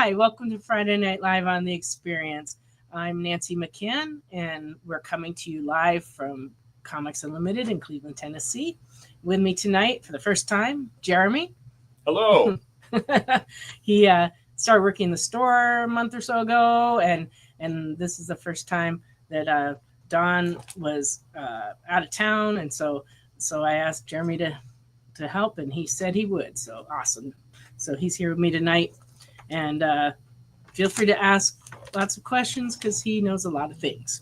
Hi, welcome to Friday Night Live on The Experience. I'm Nancy McCann, and we're coming to you live from Comics Unlimited in Cleveland, Tennessee. With me tonight, for the first time, Jeremy. Hello. He started working in the store a month or so ago, and this is the first time that Don was out of town, and so I asked Jeremy to help, and he said he would. So awesome. So he's here with me tonight, and feel free to ask lots of questions because he knows a lot of things.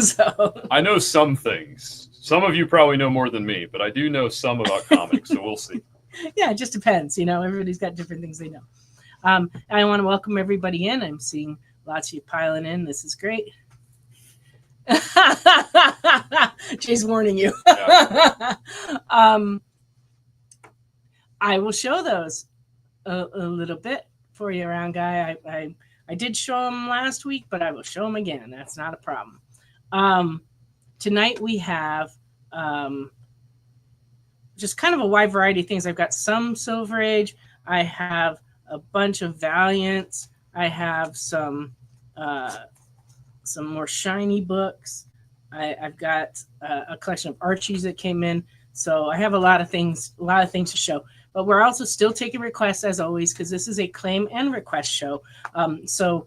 So I know some things. Some of you probably know more than me, but I do know some about comics, so we'll see. Yeah, it just depends. You know, everybody's got different things they know. I want to welcome everybody in. I'm seeing lots of you piling in. This is great. Jay's warning you. Yeah. I will show those a little bit for you around, Guy. I did show them last week, but I will show them again. That's not a problem. Tonight we have just kind of a wide variety of things. I've got some Silver Age. I have a bunch of Valiants. I have some more shiny books. I've got a collection of Archies that came in. So I have a lot of things to show. But we're also still taking requests as always because this is a claim and request show. So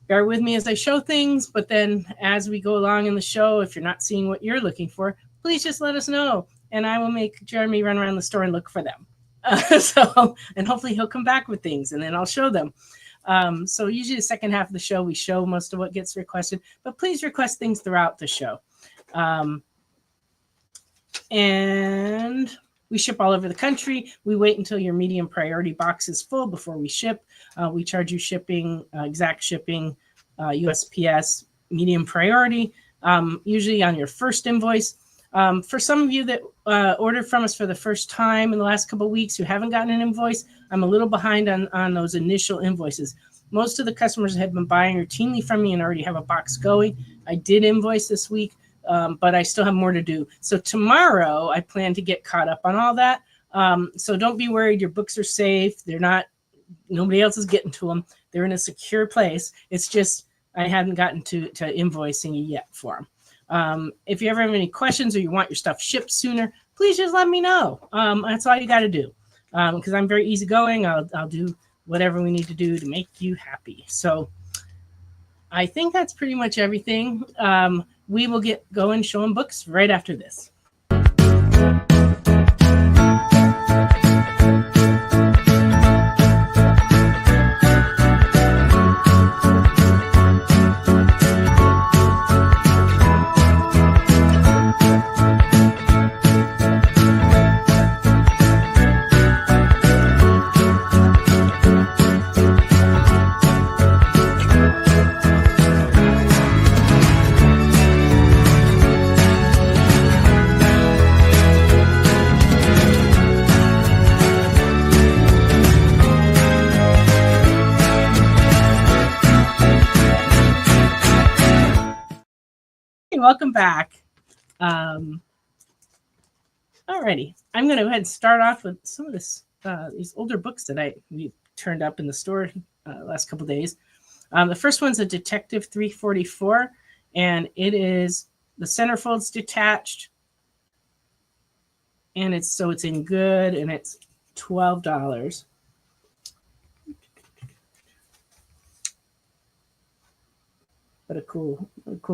bear with me as I show things. But then as we go along in the show, if you're not seeing what you're looking for, please just let us know. And I will make Jeremy run around the store and look for them. And hopefully he'll come back with things and then I'll show them. So usually the second half of the show, we show most of what gets requested. But please request things throughout the show. And we ship all over the country. We wait until your medium priority box is full before we ship. We charge you shipping, exact shipping, USPS, medium priority, usually on your first invoice. For some of you that ordered from us for the first time in the last couple of weeks who haven't gotten an invoice, I'm a little behind on those initial invoices. Most of the customers have been buying routinely from me and already have a box going. I did invoice this week. But I still have more to do. So tomorrow I plan to get caught up on all that. So don't be worried. Your books are safe. Nobody else is getting to them. They're in a secure place. It's just I haven't gotten to invoicing you yet for them. If you ever have any questions or you want your stuff shipped sooner, please just let me know. That's all you got to do. Because I'm very easygoing. I'll do whatever we need to do to make you happy. So I think that's pretty much everything. We will get going showing books right after this. Welcome back. Alrighty, I'm going to go ahead and start off with some of these older books that we turned up in the store last couple days. The first one's a Detective 344, and it is the centerfold's detached, and it's in good, and it's $12. What a cool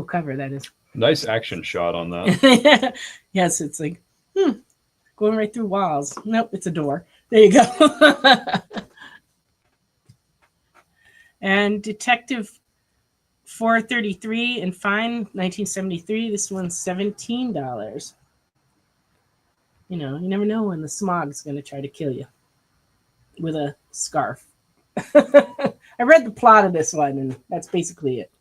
cover that is. Nice action shot on that. Yes, it's like, going right through walls. Nope, it's a door. There you go. And Detective 433 and Fine, 1973. This one's $17. You know, you never know when the smog's going to try to kill you with a scarf. I read the plot of this one, and that's basically it.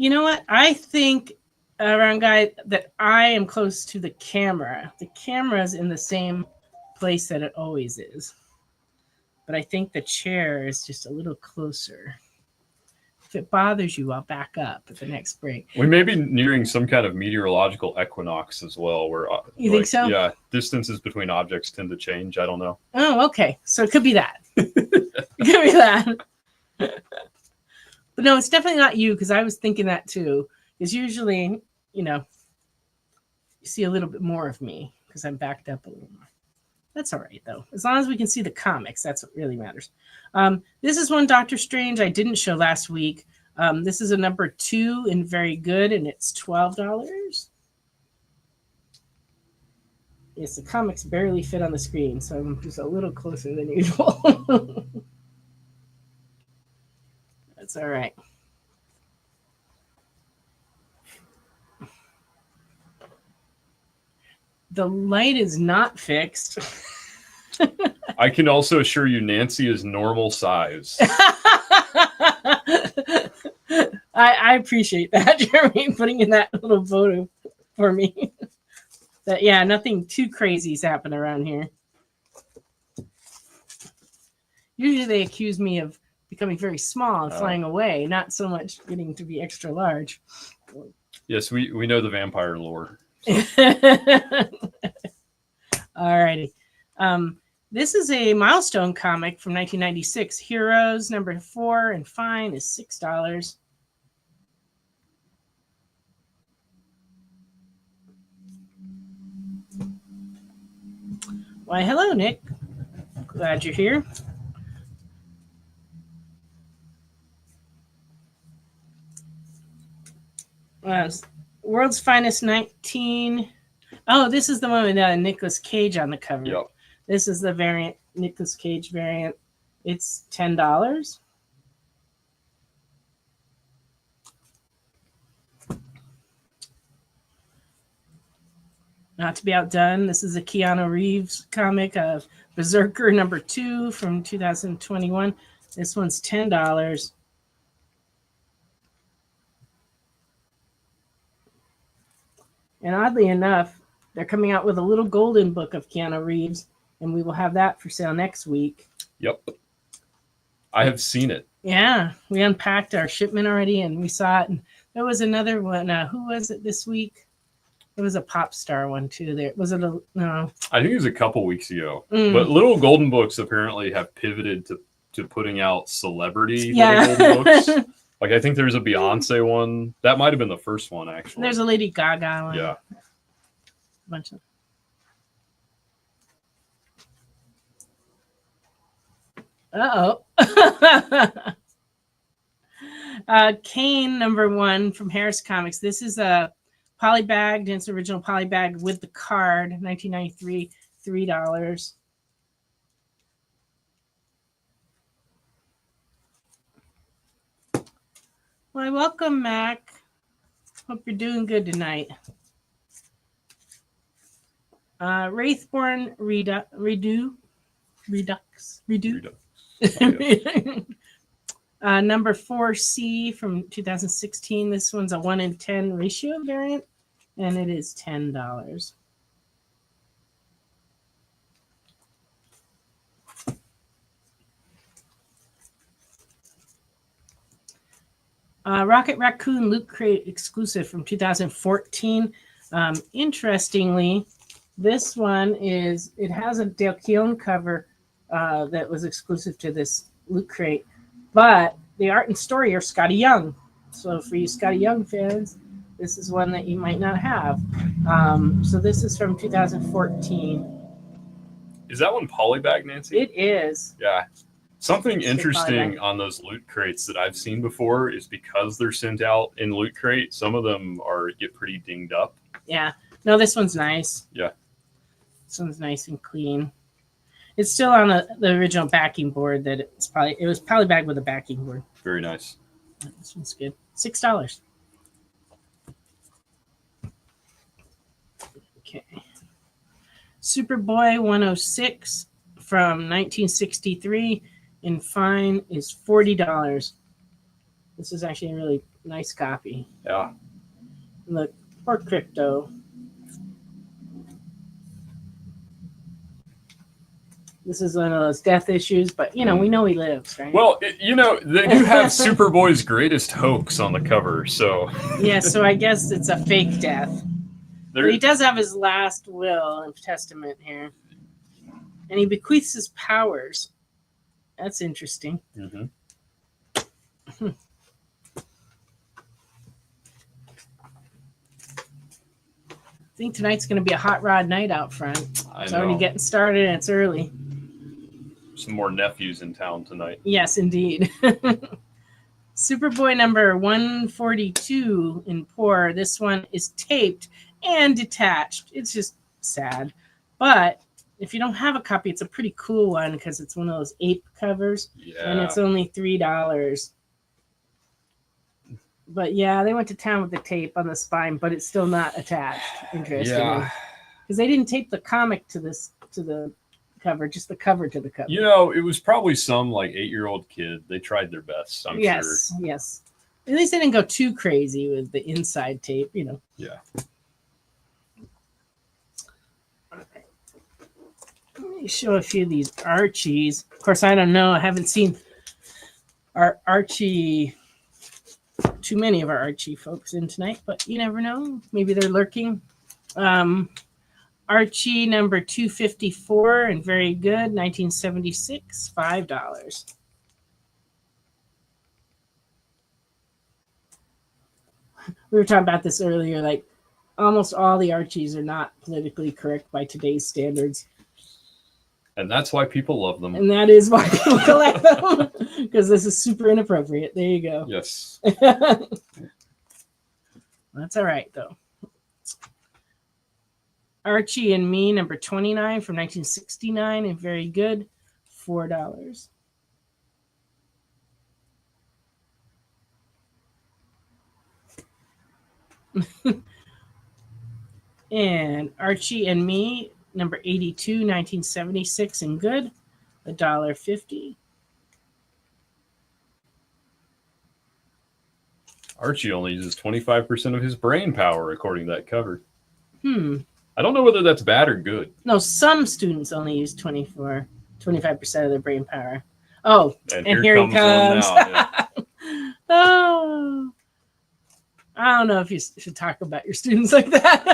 You know what? I think, around Guy, that I am close to the camera. The camera's in the same place that it always is. But I think the chair is just a little closer. If it bothers you, I'll back up at the next break. We may be nearing some kind of meteorological equinox as well, where You think so? Yeah, distances between objects tend to change. I don't know. Oh, okay. So it could be that. It could be that. But no, it's definitely not you, because I was thinking that too. Because usually, you see a little bit more of me because I'm backed up a little more. That's all right, though. As long as we can see the comics, that's what really matters. This is one Doctor Strange I didn't show last week. This is a number 2 in Very Good, and it's $12. Yes, the comics barely fit on the screen, so I'm just a little closer than usual. That's all right. The light is not fixed. I can also assure you Nancy is normal size. I appreciate that, Jeremy, putting in that little photo for me. That, yeah, nothing too crazy is happening around here. Usually they accuse me of becoming very small and flying away, not so much getting to be extra large. Yes, we know the vampire lore. So. All righty. This is a milestone comic from 1996. Heroes number 4 and fine is $6. Why, hello, Nick. Glad you're here. World's Finest 19. Oh, this is the one with Nicolas Cage on the cover. Yep. This is the variant, Nicolas Cage variant. It's $10. Not to be outdone, this is a Keanu Reeves comic of Berserker number 2 from 2021. This one's $10. And oddly enough, they're coming out with a little golden book of Keanu Reeves, and we will have that for sale next week. Yep. I have seen it. Yeah, we unpacked our shipment already, and we saw it. And there was another one. Who was it this week? It was a pop star one too. There was it a no? I think it was a couple weeks ago. But little golden books apparently have pivoted to putting out celebrity little golden books. Like I think there's a Beyonce one. That might have been the first one actually. There's a Lady Gaga one. Yeah. A bunch of. Kane number 1 from Harris Comics. This is a polybagged, it's original polybag with the card, 1993, $3. Why, welcome, Mac. Hope you're doing good tonight. Wraithborn Redo. Number 4C from 2016. This one's a 1-in-10 ratio variant, and it is $10. Rocket Raccoon Loot Crate exclusive from 2014. Interestingly, this one it has a Dale Keown cover that was exclusive to this Loot Crate, but the art and story are Scotty Young. So for you Scotty Young fans, this is one that you might not have. So this is from 2014. Is that one polybag, Nancy? It is. Yeah. Something interesting on those loot crates that I've seen before is because they're sent out in loot crate, some of them get pretty dinged up. Yeah. No, this one's nice. Yeah. This one's nice and clean. It's still on the original backing board that it was polybag with a backing board. Very nice. This one's good. $6. Okay. Superboy 106 from 1963 in fine is $40. This is actually a really nice copy. Yeah. Look, poor Crypto. This is one of those death issues, but we know he lives, right? Well, they do have Superboy's Greatest Hoax on the cover, so yeah. So I guess it's a fake death. But he does have his last will and testament here, and he bequeaths his powers. That's interesting. Mm-hmm. I think tonight's going to be a hot rod night out front. It's already getting started, and it's early. Some more nephews in town tonight. Yes, indeed. Superboy number 142 in pour. This one is taped and detached. It's just sad. But if you don't have a copy, it's a pretty cool one because it's one of those ape covers. Yeah. And it's only $3. But yeah, they went to town with the tape on the spine, but it's still not attached. Interestingly. Yeah. Because they didn't tape the comic to the cover, just the cover to the cover. It was probably some like 8-year-old kid. They tried their best, I'm sure. Yes. At least they didn't go too crazy with the inside tape, Yeah. Let me show a few of these Archies. Of course, I don't know. I haven't seen our Archie, too many of our Archie folks in tonight, but you never know. Maybe they're lurking. Archie number 254 and very good, 1976, $5. We were talking about this earlier, like almost all the Archies are not politically correct by today's standards. And that's why people love them. And that is why people collect them, because this is super inappropriate. There you go. Yes. That's all right, though. Archie and Me, number 29 from 1969, and very good, $4. And Archie and Me, number 82, 1976, and good, $1.50. Archie only uses 25% of his brain power, according to that cover. I don't know whether that's bad or good. No, some students only use 25% of their brain power. Oh, and here he comes. Yeah. Oh, I don't know if you should talk about your students like that.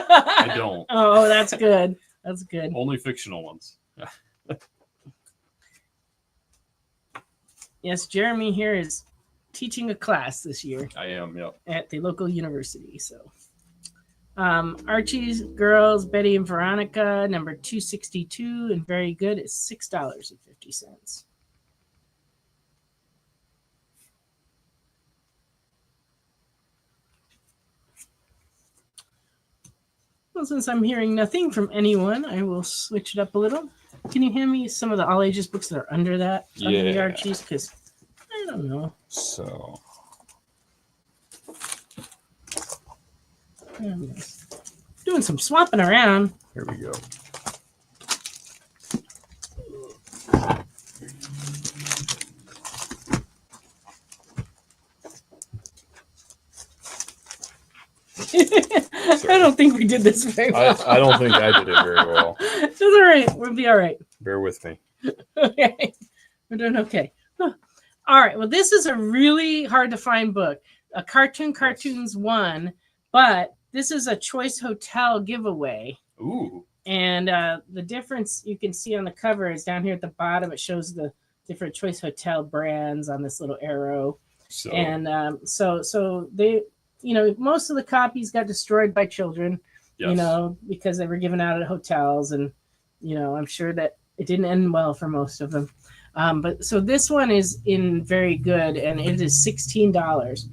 I don't. Oh, that's good. That's good. Only fictional ones. Yes, Jeremy here is teaching a class this year. I am, yep. At the local university. So, Archie's Girls, Betty and Veronica, number 262, and very good is $6.50. Well, since I'm hearing nothing from anyone, I will switch it up a little. Can you hand me some of the all ages books that are under that? Under the Archies? Because I don't know. So. Doing some swapping around. Here we go. I don't think we did this very well. I don't think I did it very well. It's all right. We'll be all right. Bear with me. Okay. We're doing okay. Huh. All right. Well, this is a really hard to find book. A Cartoons won, but this is a Choice Hotel giveaway. Ooh. And the difference you can see on the cover is down here at the bottom. It shows the different Choice Hotel brands on this little arrow. So. And so they, most of the copies got destroyed by children, yes. Because they were given out at hotels. And, I'm sure that it didn't end well for most of them. But so this one is in very good, and it is $16.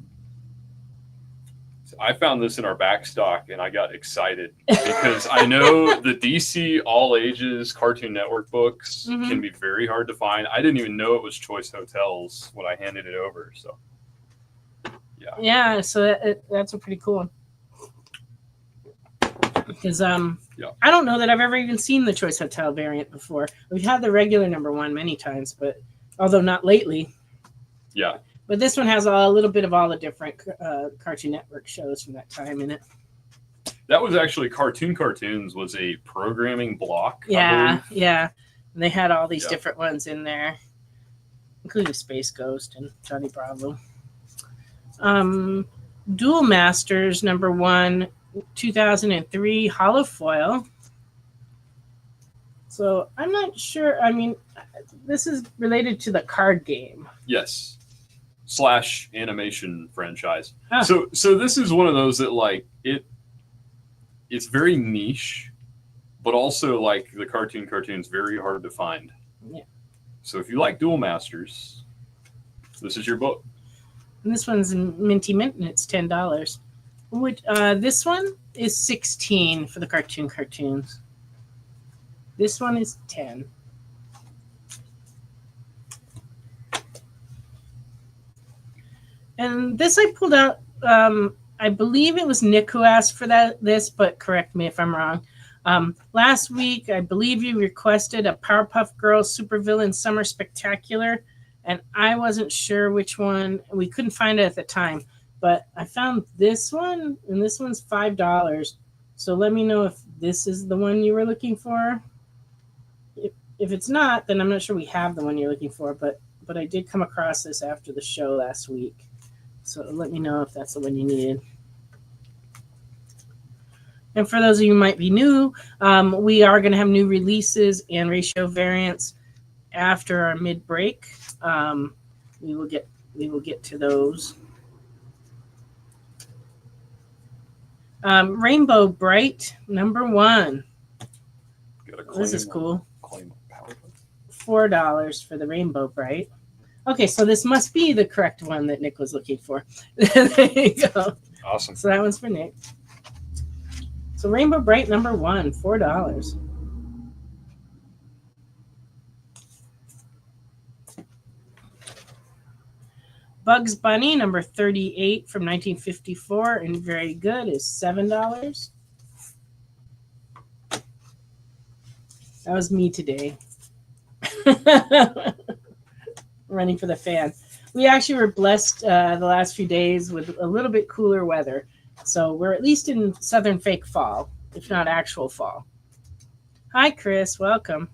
I found this in our back stock, and I got excited because I know the DC All Ages Cartoon Network books can be very hard to find. I didn't even know it was Choice Hotels when I handed it over. So, yeah. Yeah, so that's a pretty cool one. Because I don't know that I've ever even seen the Choice Hotel variant before. We've had the regular number one many times, but although not lately. Yeah. But this one has a little bit of all the different Cartoon Network shows from that time in it. That was actually Cartoons was a programming block. Yeah. And they had all these different ones in there, including Space Ghost and Johnny Bravo. Duel Masters #1, 2003 hollow foil. So I'm not sure. I mean, this is related to the card game. Yes. / animation franchise. Ah. So this is one of those that like it's very niche, but also like the cartoon's very hard to find. Yeah. So if you like Duel Masters, this is your book. And this one's in Minty Mint, and it's $10. Which this one is 16 for the cartoons. This one is 10. And this I pulled out. I believe it was Nick who asked for this, but correct me if I'm wrong. Last week, I believe you requested a Powerpuff Girls Supervillain Summer Spectacular, and I wasn't sure which one. We couldn't find it at the time, but I found this one, and this one's $5. So let me know if this is the one you were looking for. If it's not, then I'm not sure we have the one you're looking for, but I did come across this after the show last week. So let me know if that's the one you needed. And for those of you who might be new, we are going to have new releases and ratio variants after our mid-break. We will get to those. Rainbow Bright #1. This is cool. $4 for the Rainbow Bright. Okay, so this must be the correct one that Nick was looking for. There you go. Awesome. So that one's for Nick. So Rainbow Bright #1, $4. Bugs Bunny #38 from 1954 and very good is $7. That was me today. Running for the fan. We actually were blessed the last few days with a little bit cooler weather. So we're at least in southern fake fall, if not actual fall. Hi, Chris. Welcome.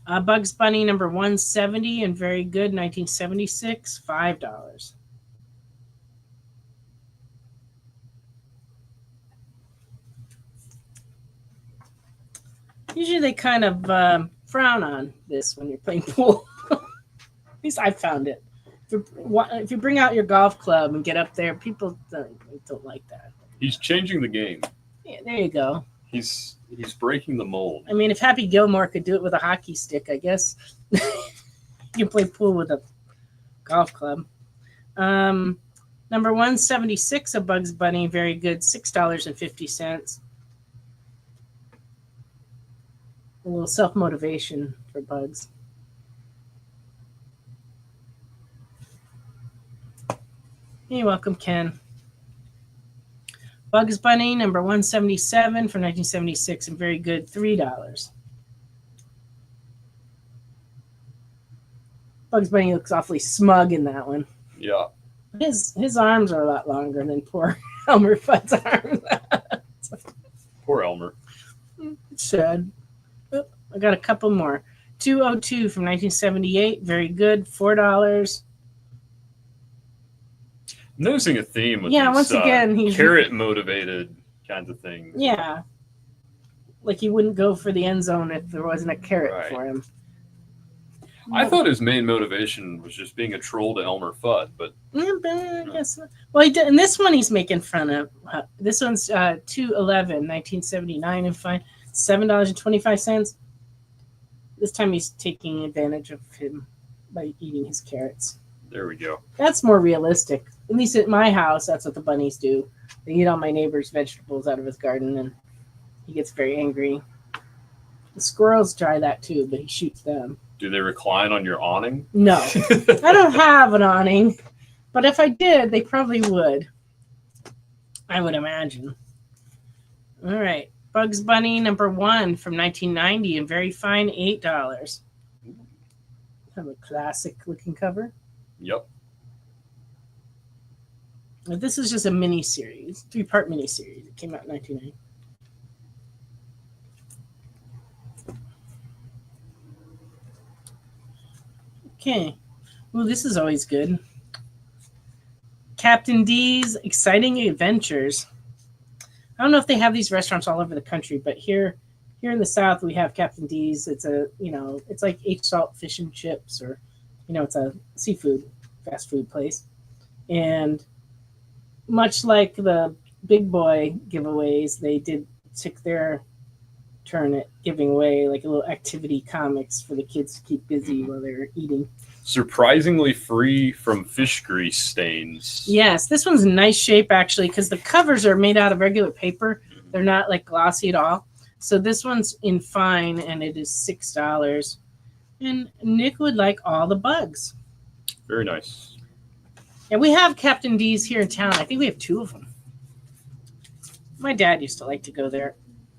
Bugs Bunny #170 and very good, 1976, $5. Usually they kind of frown on this when you're playing pool. At least I found it. If you bring out your golf club and get up there, people don't like that. He's changing the game. Yeah, there you go. He's breaking the mold. I mean, if Happy Gilmore could do it with a hockey stick, I guess you can play pool with a golf club. #176 of Bugs Bunny, very good, $6.50. A little self-motivation for Bugs. You're welcome, Ken. Bugs Bunny #177 from 1976 and very good, $3. Bugs Bunny looks awfully smug in that one. Yeah. His arms are a lot longer than poor Elmer Fudd's arms. Poor Elmer. It's sad. Oh, I got a couple more. 202 from 1978, very good, $4. Noticing a theme with Yeah, these, once again, he's carrot motivated kinds of things. Yeah. Like he wouldn't go for the end zone if there wasn't a carrot for him. I thought his main motivation was just being a troll to Elmer Fudd, but I guess not. Well, he did, and this one he's making fun of. This one's 211, 1979, and fine, $7.25. This time he's taking advantage of him by eating his carrots. There we go. That's more realistic. At least at my house, that's what the bunnies do. They eat all my neighbor's vegetables out of his garden, and he gets very angry. The squirrels try that too, but he shoots them. Do they recline on your awning? No. I don't have an awning, but if I did, they probably would. I would imagine. All right. Bugs Bunny #1 from 1990 and very fine, $8. Have a classic looking cover. Yep. This is just a mini series, 3-part mini series. It came out in 1990. Okay. Well, this is always good. Captain D's Exciting Adventures. I don't know if they have these restaurants all over the country, but here in the South we have Captain D's. It's it's like H Salt Fish and Chips, or it's a seafood fast food place. And much like the big boy giveaways, they took their turn at giving away like a little activity comics for the kids to keep busy while they're eating. Surprisingly free from fish grease stains. Yes, this one's in nice shape actually, because the covers are made out of regular paper. They're not like glossy at all. So this one's in fine, and it is $6. And Nick would like all the bugs. Very nice. And we have Captain D's here in town. I think we have 2 of them. My dad used to like to go there.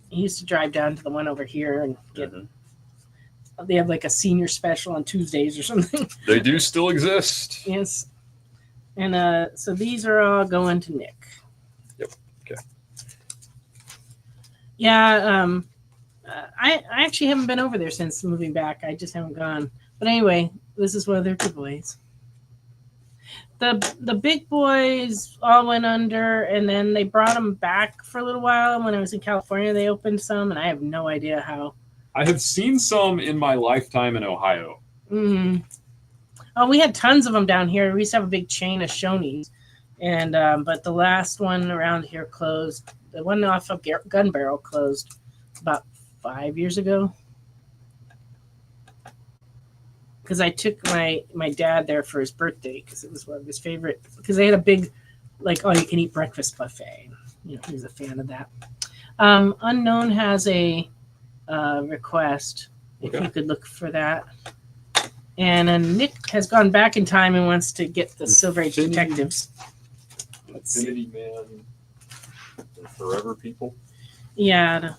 He used to drive down to the one over here and get. They have like a senior special on Tuesdays or something. They do still exist. Yes. And so these are all going to Nick. Yep. Okay. Yeah. I actually haven't been over there since moving back. I just haven't gone. But anyway, this is one of their giveaways. The big boys all went under, and then they brought them back for a little while. When I was in California, they opened some, and I have no idea how. I have seen some in my lifetime in Ohio. Mm-hmm. Oh, we had tons of them down here. We used to have a big chain of Shoney's, and but the last one around here closed. The one off of Gun Barrel closed about 5 years ago. Because I took my dad there for his birthday, because it was one of his favorite. Because they had a big, like, all-you-can-eat breakfast buffet. He was a fan of that. Unknown has a request. If you could look for that. And Nick has gone back in time and wants to get the Silver Age Detectives. Infinity Man and Forever People. Yeah,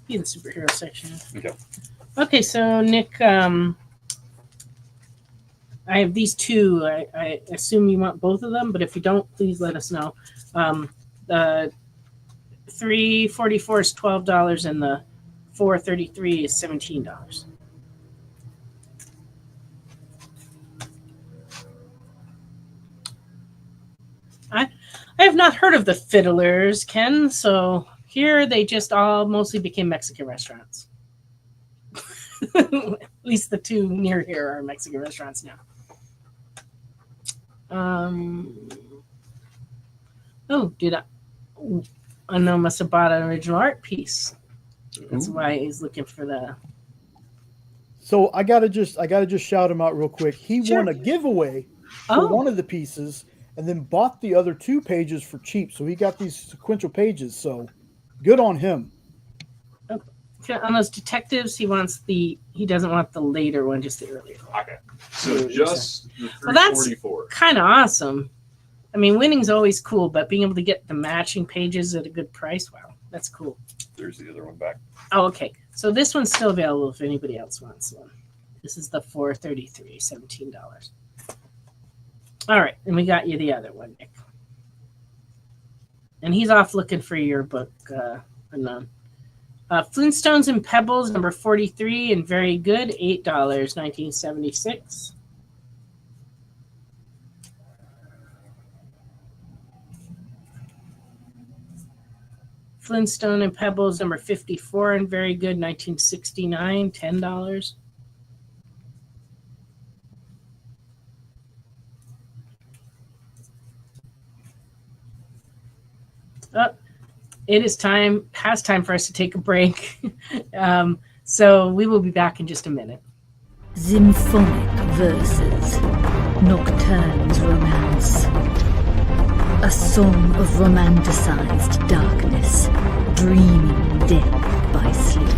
be the superhero section. Okay. Okay, so Nick, I have these 2. I assume you want both of them, but if you don't, please let us know. The $3.44 is $12, and the $4.33 is $17. I have not heard of the Fiddlers, Ken. So here they just all mostly became Mexican restaurants. At least the 2 near here are Mexican restaurants now. Unknown must have bought an original art piece. That's why he's looking for the. So I gotta just shout him out real quick. He won a giveaway for one of the pieces, and then bought the other 2 pages for cheap. So he got these sequential pages. So good on him. On those detectives, he doesn't want the later one, just the earlier one. Okay. So just the 344. Well, that's kind of awesome. I mean, winning's always cool, but being able to get the matching pages at a good price, wow, that's cool. There's the other one back. Oh, okay. So this one's still available if anybody else wants one. This is the $4.33, $17. All right, and we got you the other one, Nick. And he's off looking for your book, Unknown. Flintstones and Pebbles, number 43, and very good, $8, 1976. Flintstone and Pebbles, number 54, and very good, 1969, $10. It is past time for us to take a break. So we will be back in just a minute. Symphonic verses, Nocturne's romance. A song of romanticized darkness, dreaming death by sleep.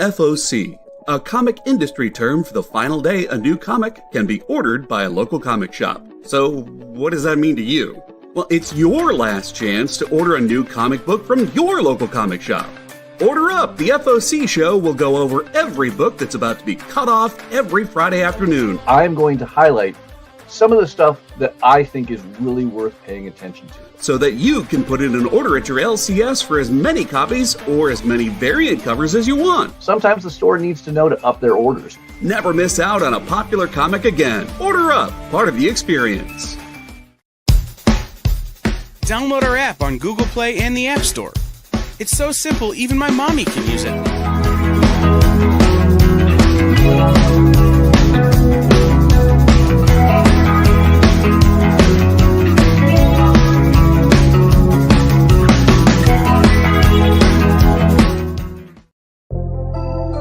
FOC, a comic industry term for the final day a new comic can be ordered by a local comic shop. So, what does that mean to you? Well, it's your last chance to order a new comic book from your local comic shop. Order up! The FOC show will go over every book that's about to be cut off every Friday afternoon. I'm going to highlight some of the stuff that I think is really worth paying attention to, so that you can put in an order at your LCS for as many copies or as many variant covers as you want. Sometimes the store needs to know to up their orders. Never miss out on a popular comic again. Order up, part of the experience. Download our app on Google Play and the App Store. It's so simple, even my mommy can use it.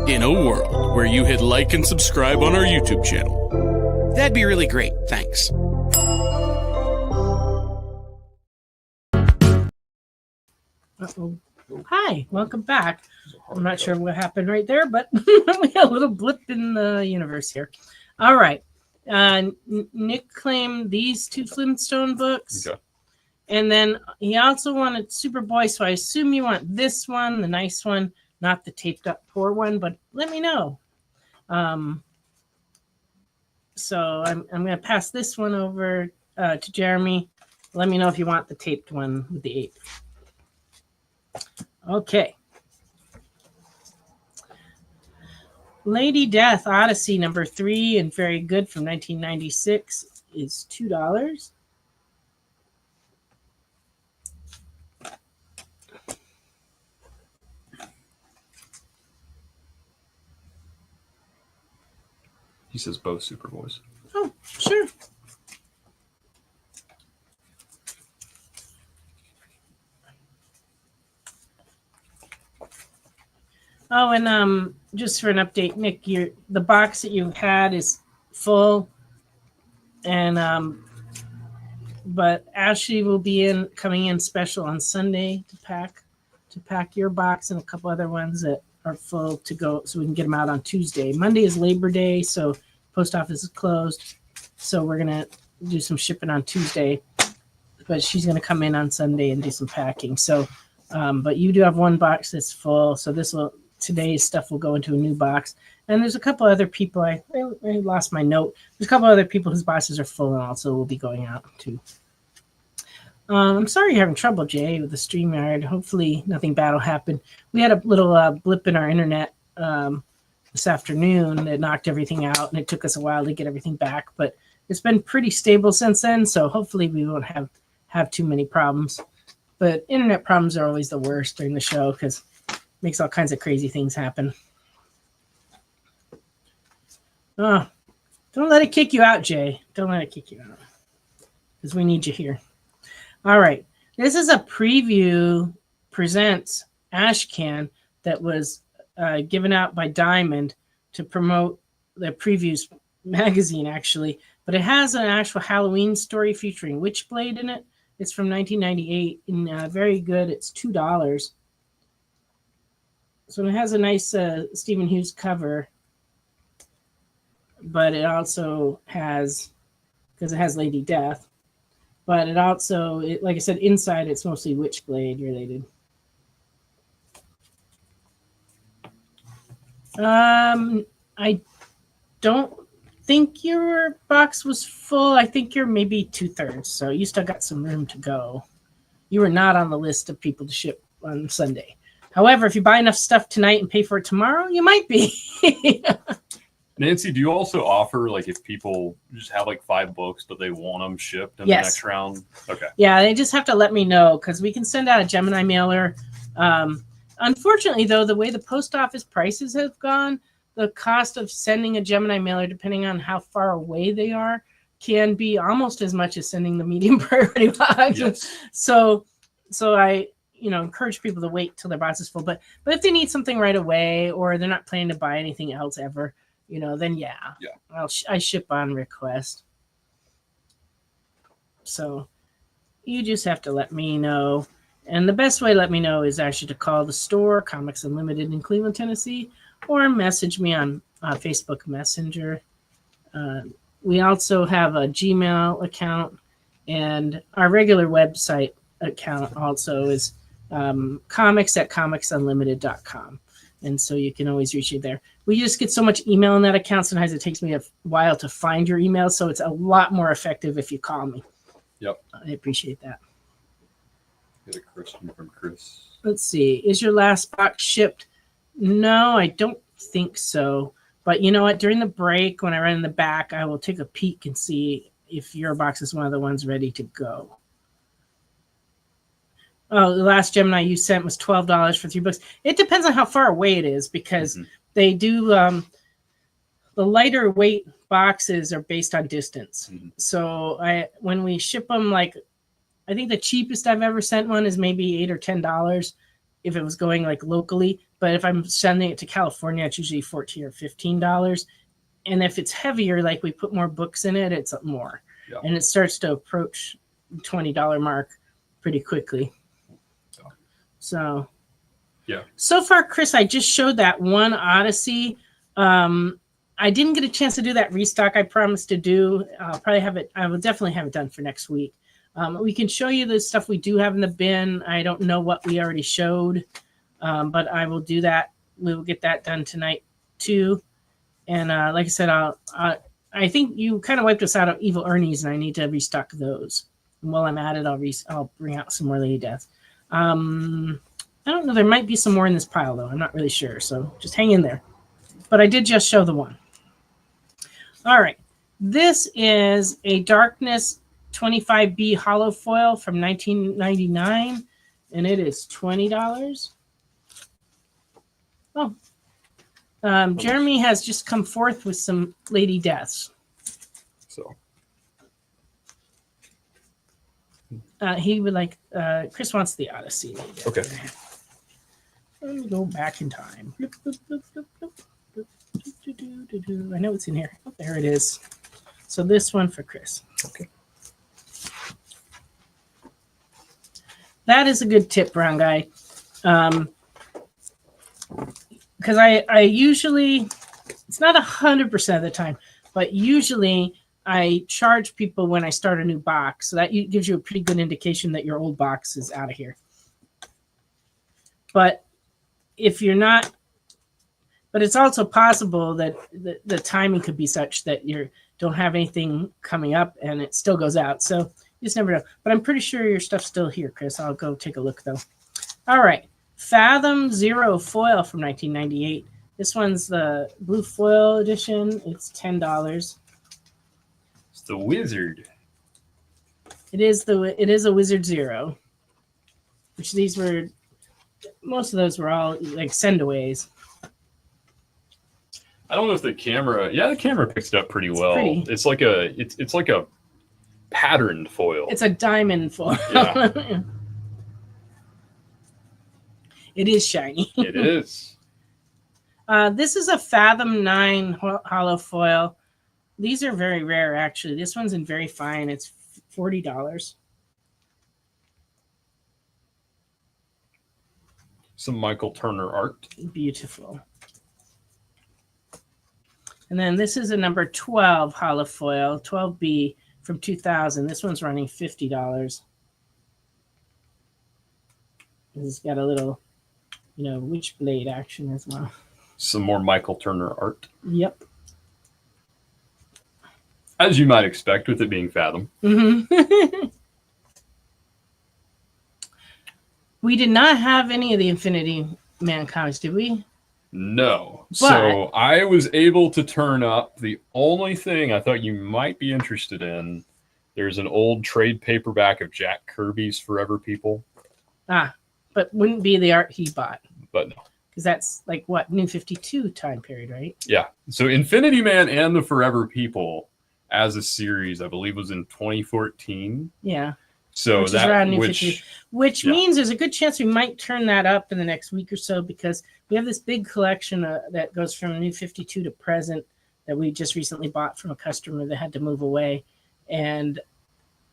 In a world where you hit like and subscribe on our YouTube channel, that'd be really great, thanks. Uh-oh. Hi, welcome back. I'm not sure what happened right there, but we had a little blip in the universe here. All right. Nick claimed these two Flintstone books. Okay. And then he also wanted Superboy, so I assume you want this one, the nice one, not the taped up poor one, but let me know. So I'm going to pass this one over to Jeremy. Let me know if you want the taped one with the 8. Okay. Lady Death Odyssey number 3 and very good from 1996 is $2. He says both Superboys. Oh, sure. Oh, and just for an update, Nick, the box that you had is full, and but Ashley will be coming in special on Sunday to pack your box and a couple other ones that are full to go, so we can get them out on Tuesday. Monday is Labor Day, so post office is closed, so we're gonna do some shipping on Tuesday, but she's gonna come in on Sunday and do some packing. So, but you do have one box that's full, so today's stuff will go into a new box. And there's a couple other people, I lost my note. There's a couple other people whose boxes are full and also will be going out too. I'm sorry you're having trouble, Jay, with the StreamYard. Hopefully nothing bad will happen. We had a little blip in our internet this afternoon that knocked everything out, and it took us a while to get everything back. But it's been pretty stable since then, so hopefully we won't have too many problems. But internet problems are always the worst during the show because makes all kinds of crazy things happen. Oh, don't let it kick you out, Jay. Don't let it kick you out because we need you here. All right. This is a preview presents Ashcan that was given out by Diamond to promote the previews magazine, actually. But it has an actual Halloween story featuring Witchblade in it. It's from 1998 and very good. It's $2. So it has a nice Stephen Hughes cover, but it also has, because it has Lady Death, but it also, like I said, inside it's mostly Witchblade related. I don't think your box was full. I think you're maybe 2/3, so you still got some room to go. You were not on the list of people to ship on Sunday. However, if you buy enough stuff tonight and pay for it tomorrow, you might be. Nancy, do you also offer, like, if people just have like 5 books, but they want them shipped in the next round? Okay. Yeah, they just have to let me know because we can send out a Gemini mailer. Unfortunately, though, the way the post office prices have gone, the cost of sending a Gemini mailer, depending on how far away they are, can be almost as much as sending the medium priority box. Yes. So I encourage people to wait till their box is full. But if they need something right away or they're not planning to buy anything else ever, then I ship on request. So you just have to let me know. And the best way to let me know is actually to call the store, Comics Unlimited in Cleveland, Tennessee, or message me on Facebook Messenger. We also have a Gmail account, and our regular website account also is comics@comicsunlimited.com. And so you can always reach me there. We just get so much email in that account. Sometimes it takes me a while to find your email. So it's a lot more effective if you call me. Yep. I appreciate that. Get a question from Chris. Let's see. Is your last box shipped? No, I don't think so. But you know what? During the break, when I run in the back, I will take a peek and see if your box is one of the ones ready to go. Oh, the last Gemini you sent was $12 for 3 books. It depends on how far away it is, because they do the lighter weight boxes are based on distance. So when we ship them, like I think the cheapest I've ever sent one is maybe $8 or $10 if it was going like locally. But if I'm sending it to California, it's usually $14 or $15. And if it's heavier, like we put more books in it, it's more. Yeah. And it starts to approach the $20 mark pretty quickly. So, yeah. So far, Chris, I just showed that one Odyssey. I didn't get a chance to do that restock I promised to do. I'll probably have it. I will definitely have it done for next week. We can show you the stuff we do have in the bin. I don't know what we already showed, but I will do that. We will get that done tonight too. And like I said, I think you kind of wiped us out of Evil Ernie's, and I need to restock those. And while I'm at it, I'll bring out some more Lady Death. I don't know. There might be some more in this pile, though. I'm not really sure. So just hang in there. But I did just show the one. All right. This is a Darkness 25B hollow foil from 1999, and it is $20. Oh. Jeremy has just come forth with some Lady Deaths. So. He would like, Chris wants the Odyssey. Okay. Let me go back in time. I know it's in here. Oh, there it is. So this one for Chris. Okay. That is a good tip, Brown Guy. Because I usually, it's not 100% of the time, but usually I charge people when I start a new box. So that gives you a pretty good indication that your old box is out of here. But if you're not, but it's also possible that the timing could be such that you don't have anything coming up and it still goes out. So you just never know. But I'm pretty sure your stuff's still here, Chris. I'll go take a look, though. All right. Fathom Zero foil from 1998. This one's the blue foil edition. It's $10. It's the Wizard. It is a Wizard Zero, which these were, most of those were all like sendaways. I don't know if the camera picks it up pretty well. It's like a patterned foil. It's a diamond foil. Yeah. It is shiny. It is. This is a Fathom 9 hollow foil. These are very rare, actually. This one's in very fine. It's $40. Some Michael Turner art. Beautiful. And then this is a number 12 hollow foil, 12B from 2000. This one's running $50. It's got a little, witchblade action as well. Some more Michael Turner art. Yep. As you might expect with it being Fathom. Mm-hmm. We did not have any of the Infinity Man comics, did we? No. So I was able to turn up the only thing I thought you might be interested in. There's an old trade paperback of Jack Kirby's Forever People. But wouldn't be the art he bought. But no. Because that's like what, New 52 time period, right? Yeah. So Infinity Man and the Forever People as a series, I believe, was in 2014. Yeah. So which that is around New 52, which means there's a good chance we might turn that up in the next week or so, because we have this big collection that goes from New 52 to present that we just recently bought from a customer that had to move away, and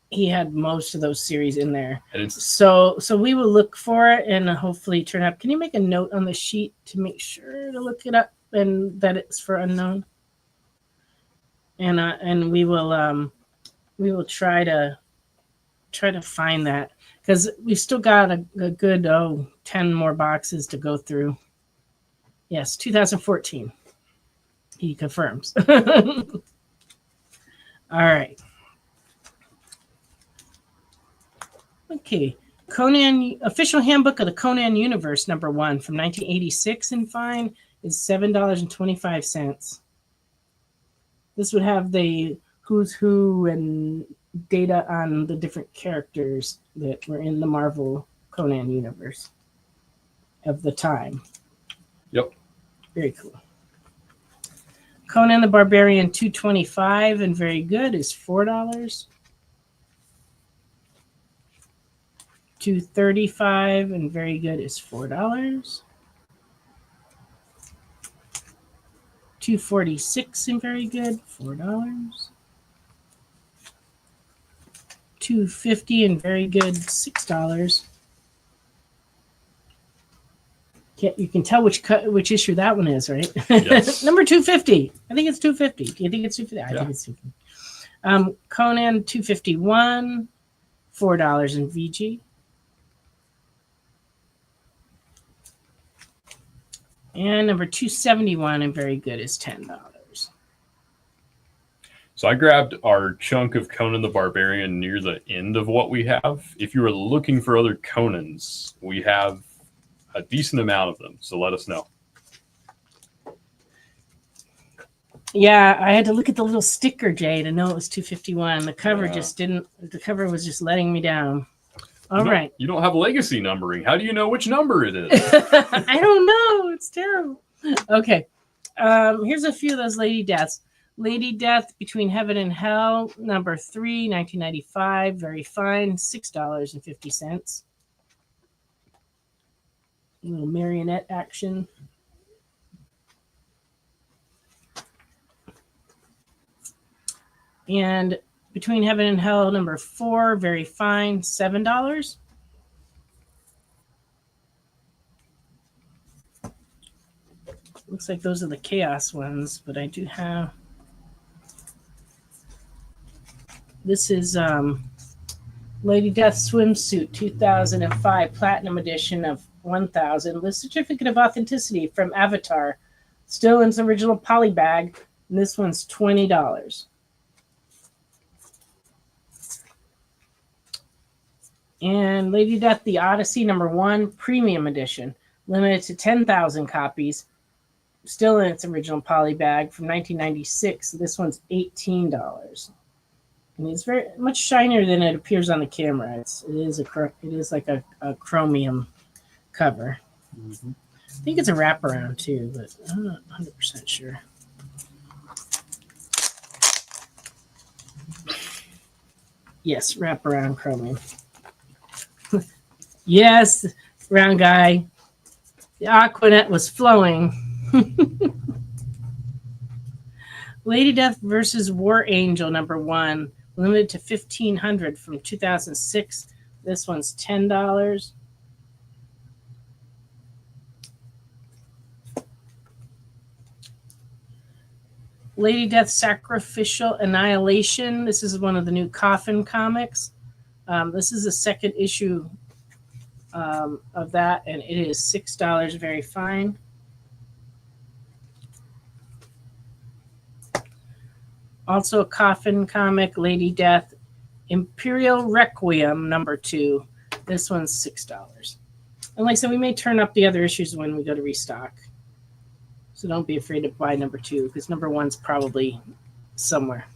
he had most of those series in there. So we will look for it and hopefully turn up. Can you make a note on the sheet to make sure to look it up? and that it's for unknown. And we will try to find that, because we've still got a good 10 more boxes to go through. Yes, 2014. He confirms. All right. Okay. Conan Official Handbook of the Conan Universe #1 from 1986 in fine is $7.25. This would have the who's who and data on the different characters that were in the Marvel Conan universe of the time. Yep. Very cool. Conan the Barbarian 225 and very good is $4. 235 and very good is $4. 246 and very good, $4. 250 and very good, $6. You can tell which issue that one is, right? Yes. Number 250. I think it's 250. Do you think it's 250? I Yeah. think it's 250. Conan 251, $4 in VG. And number 271 and very good is $10. So I grabbed our chunk of Conan the Barbarian near the end of what we have. If you are looking for other Conans, we have a decent amount of them. So let us know. Yeah, I had to look at the little sticker, Jay, to know it was 251. The cover Yeah. the cover was just letting me down. All right. You don't have legacy numbering. How do you know which number it is? I don't know. It's terrible. Okay. Here's a few of those Lady Deaths. Lady Death Between Heaven and Hell, number 3, 1995. Very fine. $6.50. A little marionette action. And Between Heaven and Hell, number 4, very fine, $7. Looks like those are the Chaos ones, but I do have. This is Lady Death Swimsuit 2005 Platinum Edition of 1000 with certificate of authenticity from Avatar. Still in its original poly bag, and this one's $20. And Lady Death The Odyssey #1 Premium Edition, limited to 10,000 copies, still in its original poly bag from 1996. This one's $18. And it's very much shinier than it appears on the camera. It is like a chromium cover. Mm-hmm. I think it's a wraparound too, but I'm not 100% sure. Yes, wraparound chromium. Yes, round guy. The Aquanet was flowing. Lady Death versus War Angel #1, limited to 1,500 from 2006. This one's $10. Lady Death Sacrificial Annihilation. This is one of the new Coffin comics. This is the second issue of that, and it is $6. Very fine. Also a Coffin comic, Lady Death Imperial Requiem #2. This one's $6. And like I said, we may turn up the other issues when we go to restock. So don't be afraid to buy #2, because #1's probably somewhere.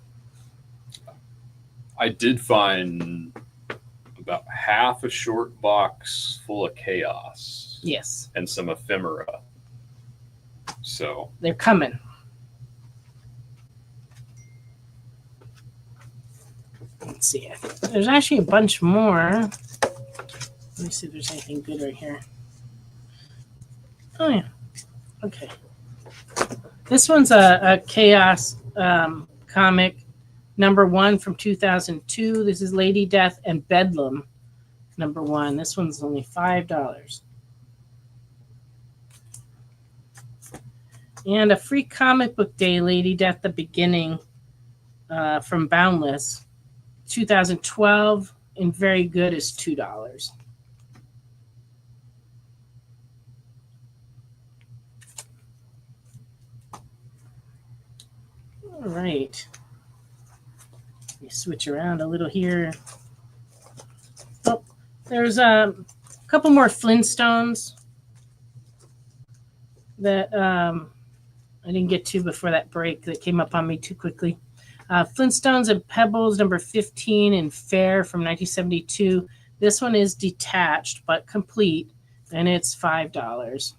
I did find about half a short box full of chaos. Yes. And some ephemera. So they're coming. Let's see. There's actually a bunch more. Let me see if there's anything good right here. Oh, yeah. Okay. This one's a Chaos comic, #1 from 2002. This is Lady Death and Bedlam, #1. This one's only $5. And a free comic book day, Lady Death, the beginning from Boundless. 2012 and very good is $2. All right. Let me switch around a little here. Oh, there's a couple more Flintstones that I didn't get to before that break that came up on me too quickly. Flintstones and Pebbles, number 15 in Fair from 1972. This one is detached but complete, and it's $5.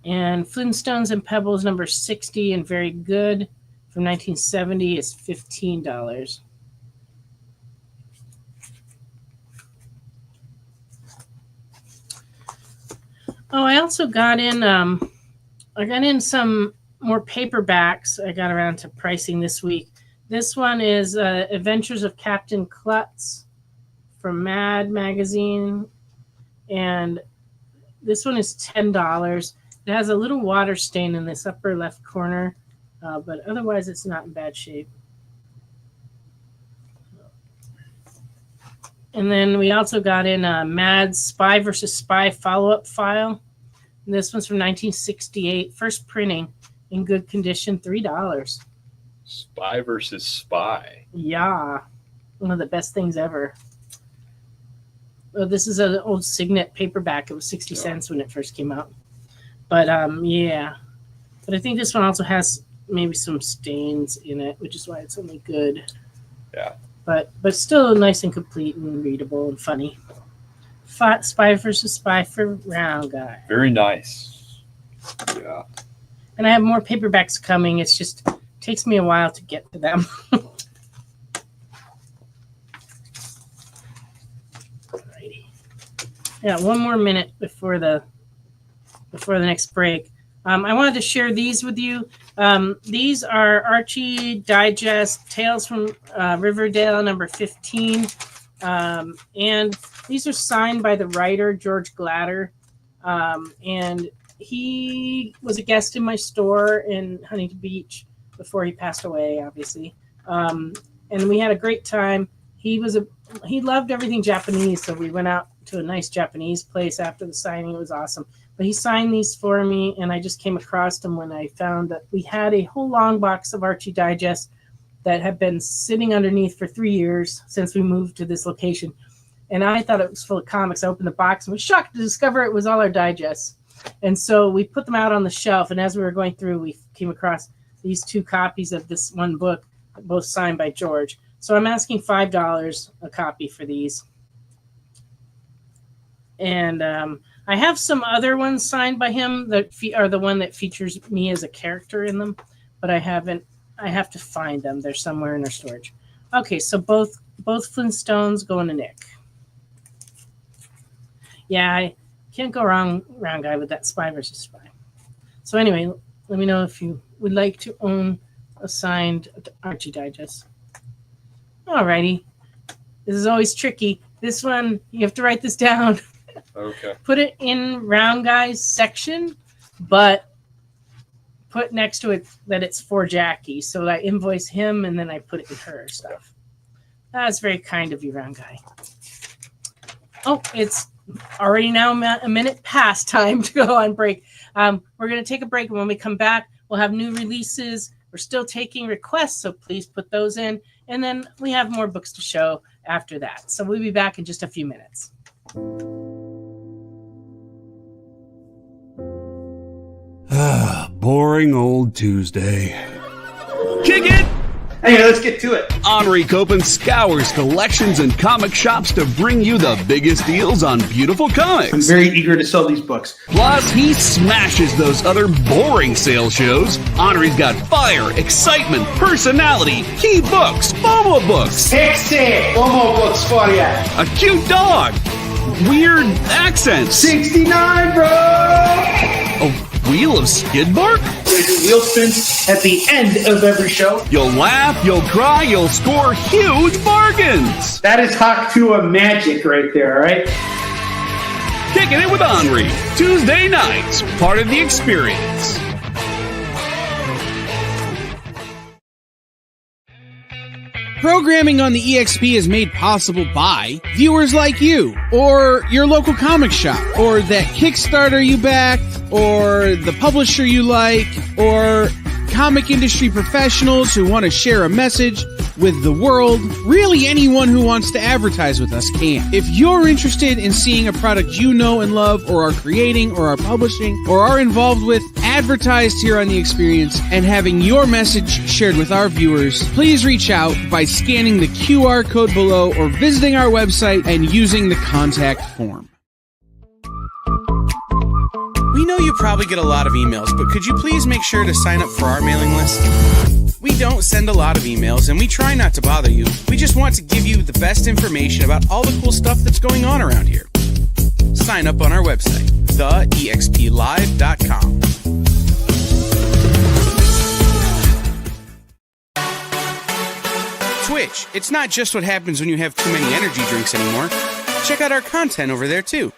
And Flintstones and Pebbles, number 60 and very good from 1970 is $15. Oh, I also got in some more paperbacks. I got around to pricing this week. This one is Adventures of Captain Klutz from Mad Magazine, and this one is $10. It has a little water stain in this upper left corner, but otherwise it's not in bad shape. And then we also got in Mad's Spy vs. Spy follow-up file. And this one's from 1968, first printing, in good condition, $3. Spy versus Spy. Yeah, one of the best things ever. Well, this is an old Signet paperback. It was 60 cents when it first came out. But yeah, but I think this one also has maybe some stains in it, which is why it's only good. Yeah. But still nice and complete and readable and funny. Spy versus Spy for Round Guy. Very nice. Yeah. And I have more paperbacks coming. It's just takes me a while to get to them. Alrighty. Yeah, one more minute before the next break. I wanted to share these with you. These are Archie Digest Tales from Riverdale, number 15. And these are signed by the writer, George Glatter. And he was a guest in my store in Huntington Beach before he passed away, obviously. And we had a great time. He loved everything Japanese, so we went out to a nice Japanese place after the signing. It was awesome. But he signed these for me, and I just came across them when I found that we had a whole long box of Archie Digest that had been sitting underneath for 3 years since we moved to this location. And I thought it was full of comics. I opened the box and was shocked to discover it was all our digests. And so we put them out on the shelf, and as we were going through, we came across these 2 copies of this one book, both signed by George. So I'm asking $5 a copy for these. And I have some other ones signed by him that are the one that features me as a character in them, but I have to find them. They're somewhere in our storage. Okay, so both Flintstones going to Nick. Yeah, I can't go wrong, Round Guy, with that Spy versus Spy. So anyway, let me know if you would like to own a signed Archie Digest. Alrighty. This is always tricky. This one, you have to write this down. Okay. Put it in Round Guy's section, but put next to it that it's for Jackie. So I invoice him, and then I put it in her stuff. That's very kind of you, Round Guy. Oh, it's already now a minute past time to go on break. We're going to take a break, and when we come back, we'll have new releases. We're still taking requests, so please put those in. And then we have more books to show after that. So we'll be back in just a few minutes. Boring old Tuesday. Kick it! Hey, let's get to it. Henri Copen scours collections and comic shops to bring you the biggest deals on beautiful I'm comics. very eager to sell these books. Plus, he smashes those other boring sales shows. Henri's got fire, excitement, personality, key books, FOMO books, Pixie! Homo books for ya. a cute dog, weird accents, 69, bro! a wheel of Skidmark. We do wheel spins at the end of every show. You'll laugh, you'll cry, you'll score huge bargains. That is Hawk 2 of magic right there, all right? Kicking It with Henri, Tuesday nights, part of the experience. Programming on the EXP is made possible by viewers like you, or your local comic shop, or that Kickstarter you backed, or the publisher you like, or comic industry professionals who want to share a message with the world. Really, anyone who wants to advertise with us can. If you're interested in seeing a product you know and love, or are creating, or are publishing, or are involved with, advertised here on The Experience, and having your message shared with our viewers, please reach out by scanning the QR code below or visiting our website and using the contact form. We know you probably get a lot of emails, but could you please make sure to sign up for our mailing list? We don't send a lot of emails, and we try not to bother you. We just want to give you the best information about all the cool stuff that's going on around here. Sign up on our website, theexplive.com. Twitch, it's not just what happens when you have too many energy drinks anymore. Check out our content over there, too.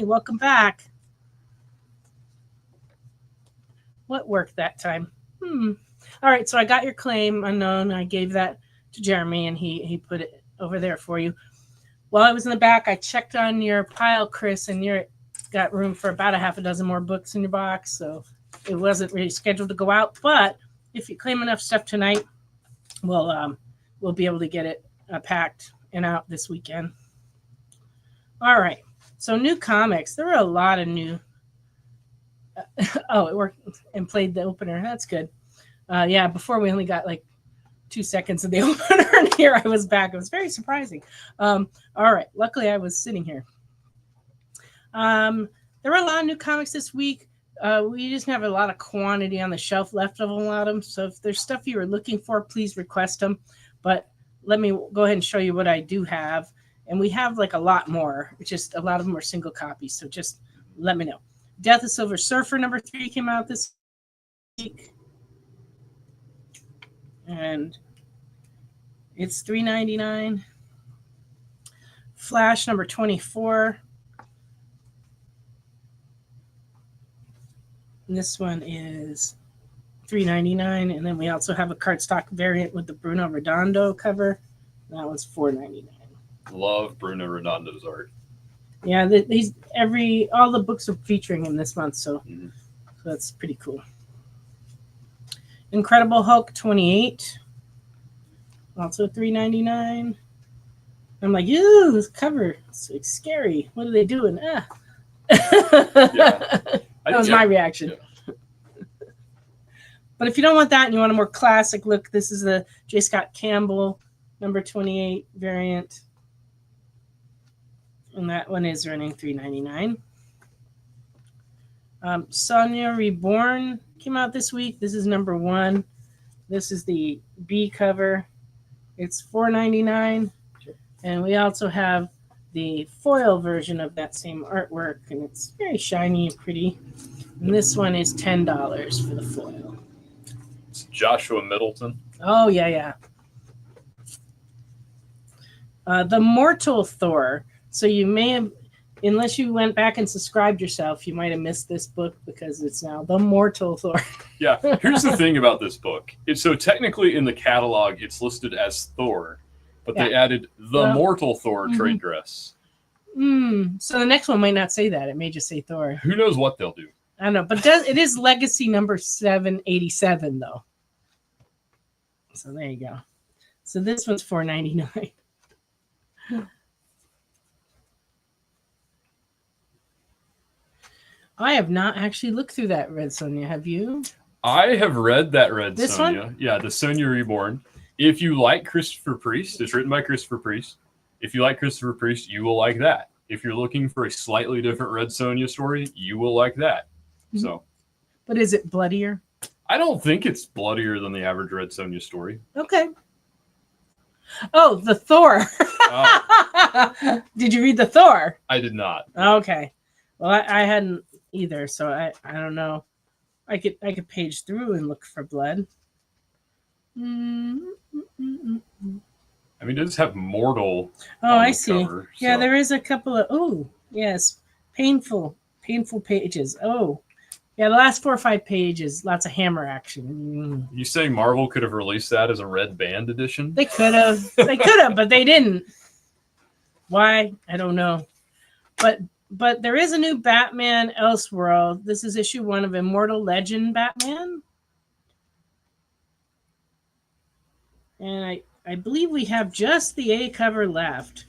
Welcome back. What worked that time? All right, so I got your claim unknown. I gave that to Jeremy, and he put it over there for you. While I was in the back, I checked on your pile, Chris, and you're got room for about a half a dozen more books in your box, so it wasn't really scheduled to go out. But if you claim enough stuff tonight, we'll be able to get it packed and out this weekend. All right. So new comics. There were a lot of new. It worked and played the opener. That's good. Yeah, before we only got like 2 seconds of the opener, and here I was back. It was very surprising. All right. Luckily, I was sitting here. There were a lot of new comics this week. We just have a lot of quantity on the shelf left of a lot of them. So if there's stuff you were looking for, please request them. But let me go ahead and show you what I do have. And we have like a lot more. It's just a lot of them are single copies. So just let me know. Death of Silver Surfer #3 came out this week. And it's $3.99. Flash #24. And this one is $3.99. And then we also have a cardstock variant with the Bruno Redondo cover. That one's $4.99. Love Bruno Redondo's art. Yeah, all the books are featuring him this month, so that's pretty cool. Incredible Hulk 28, also $3.99. I'm like, ew, this cover, it's like scary. What are they doing? That was my reaction. Yeah. But if you don't want that and you want a more classic look, this is the J. Scott Campbell #28 variant. And that one is running $3.99. Sonya Reborn came out this week. This is #1. This is the B cover. It's $4.99. And we also have the foil version of that same artwork, and it's very shiny and pretty. And this one is $10 for the foil. It's Joshua Middleton. Oh, yeah. The Mortal Thor. So you may have, unless you went back and subscribed yourself, you might have missed this book because it's now The Mortal Thor. Yeah, here's the thing about this book. So technically in the catalog, it's listed as Thor, but they added the Mortal Thor trade dress. So the next one might not say that. It may just say Thor. Who knows what they'll do? I don't know, but it is Legacy #787 though. So there you go. So this one's $4.99. I have not actually looked through that, Red Sonja. Have you? I have read that Red This Sonja. one? Yeah, the Sonja Reborn. If you like Christopher Priest, it's written by Christopher Priest. If you like Christopher Priest, you will like that. If you're looking for a slightly different Red Sonja story, you will like that. Mhm. So, But is it bloodier? I don't think it's bloodier than the average Red Sonja story. Okay. Oh, the Thor. Oh. Did you read the Thor? I did not. Okay. Well, I hadn't either, so I don't know. I could page through and look for blood. I mean, it does have mortal. Oh, on I the see. cover, Yeah, so- there is a couple of yes, painful pages. Oh, yeah, the last 4 or 5 pages, lots of hammer action. You saying Marvel could have released that as a red band edition? They could have, but they didn't. Why? I don't know. But there is a new Batman Elseworld. This is issue 1 of Immortal Legend Batman. And I believe we have just the A cover left.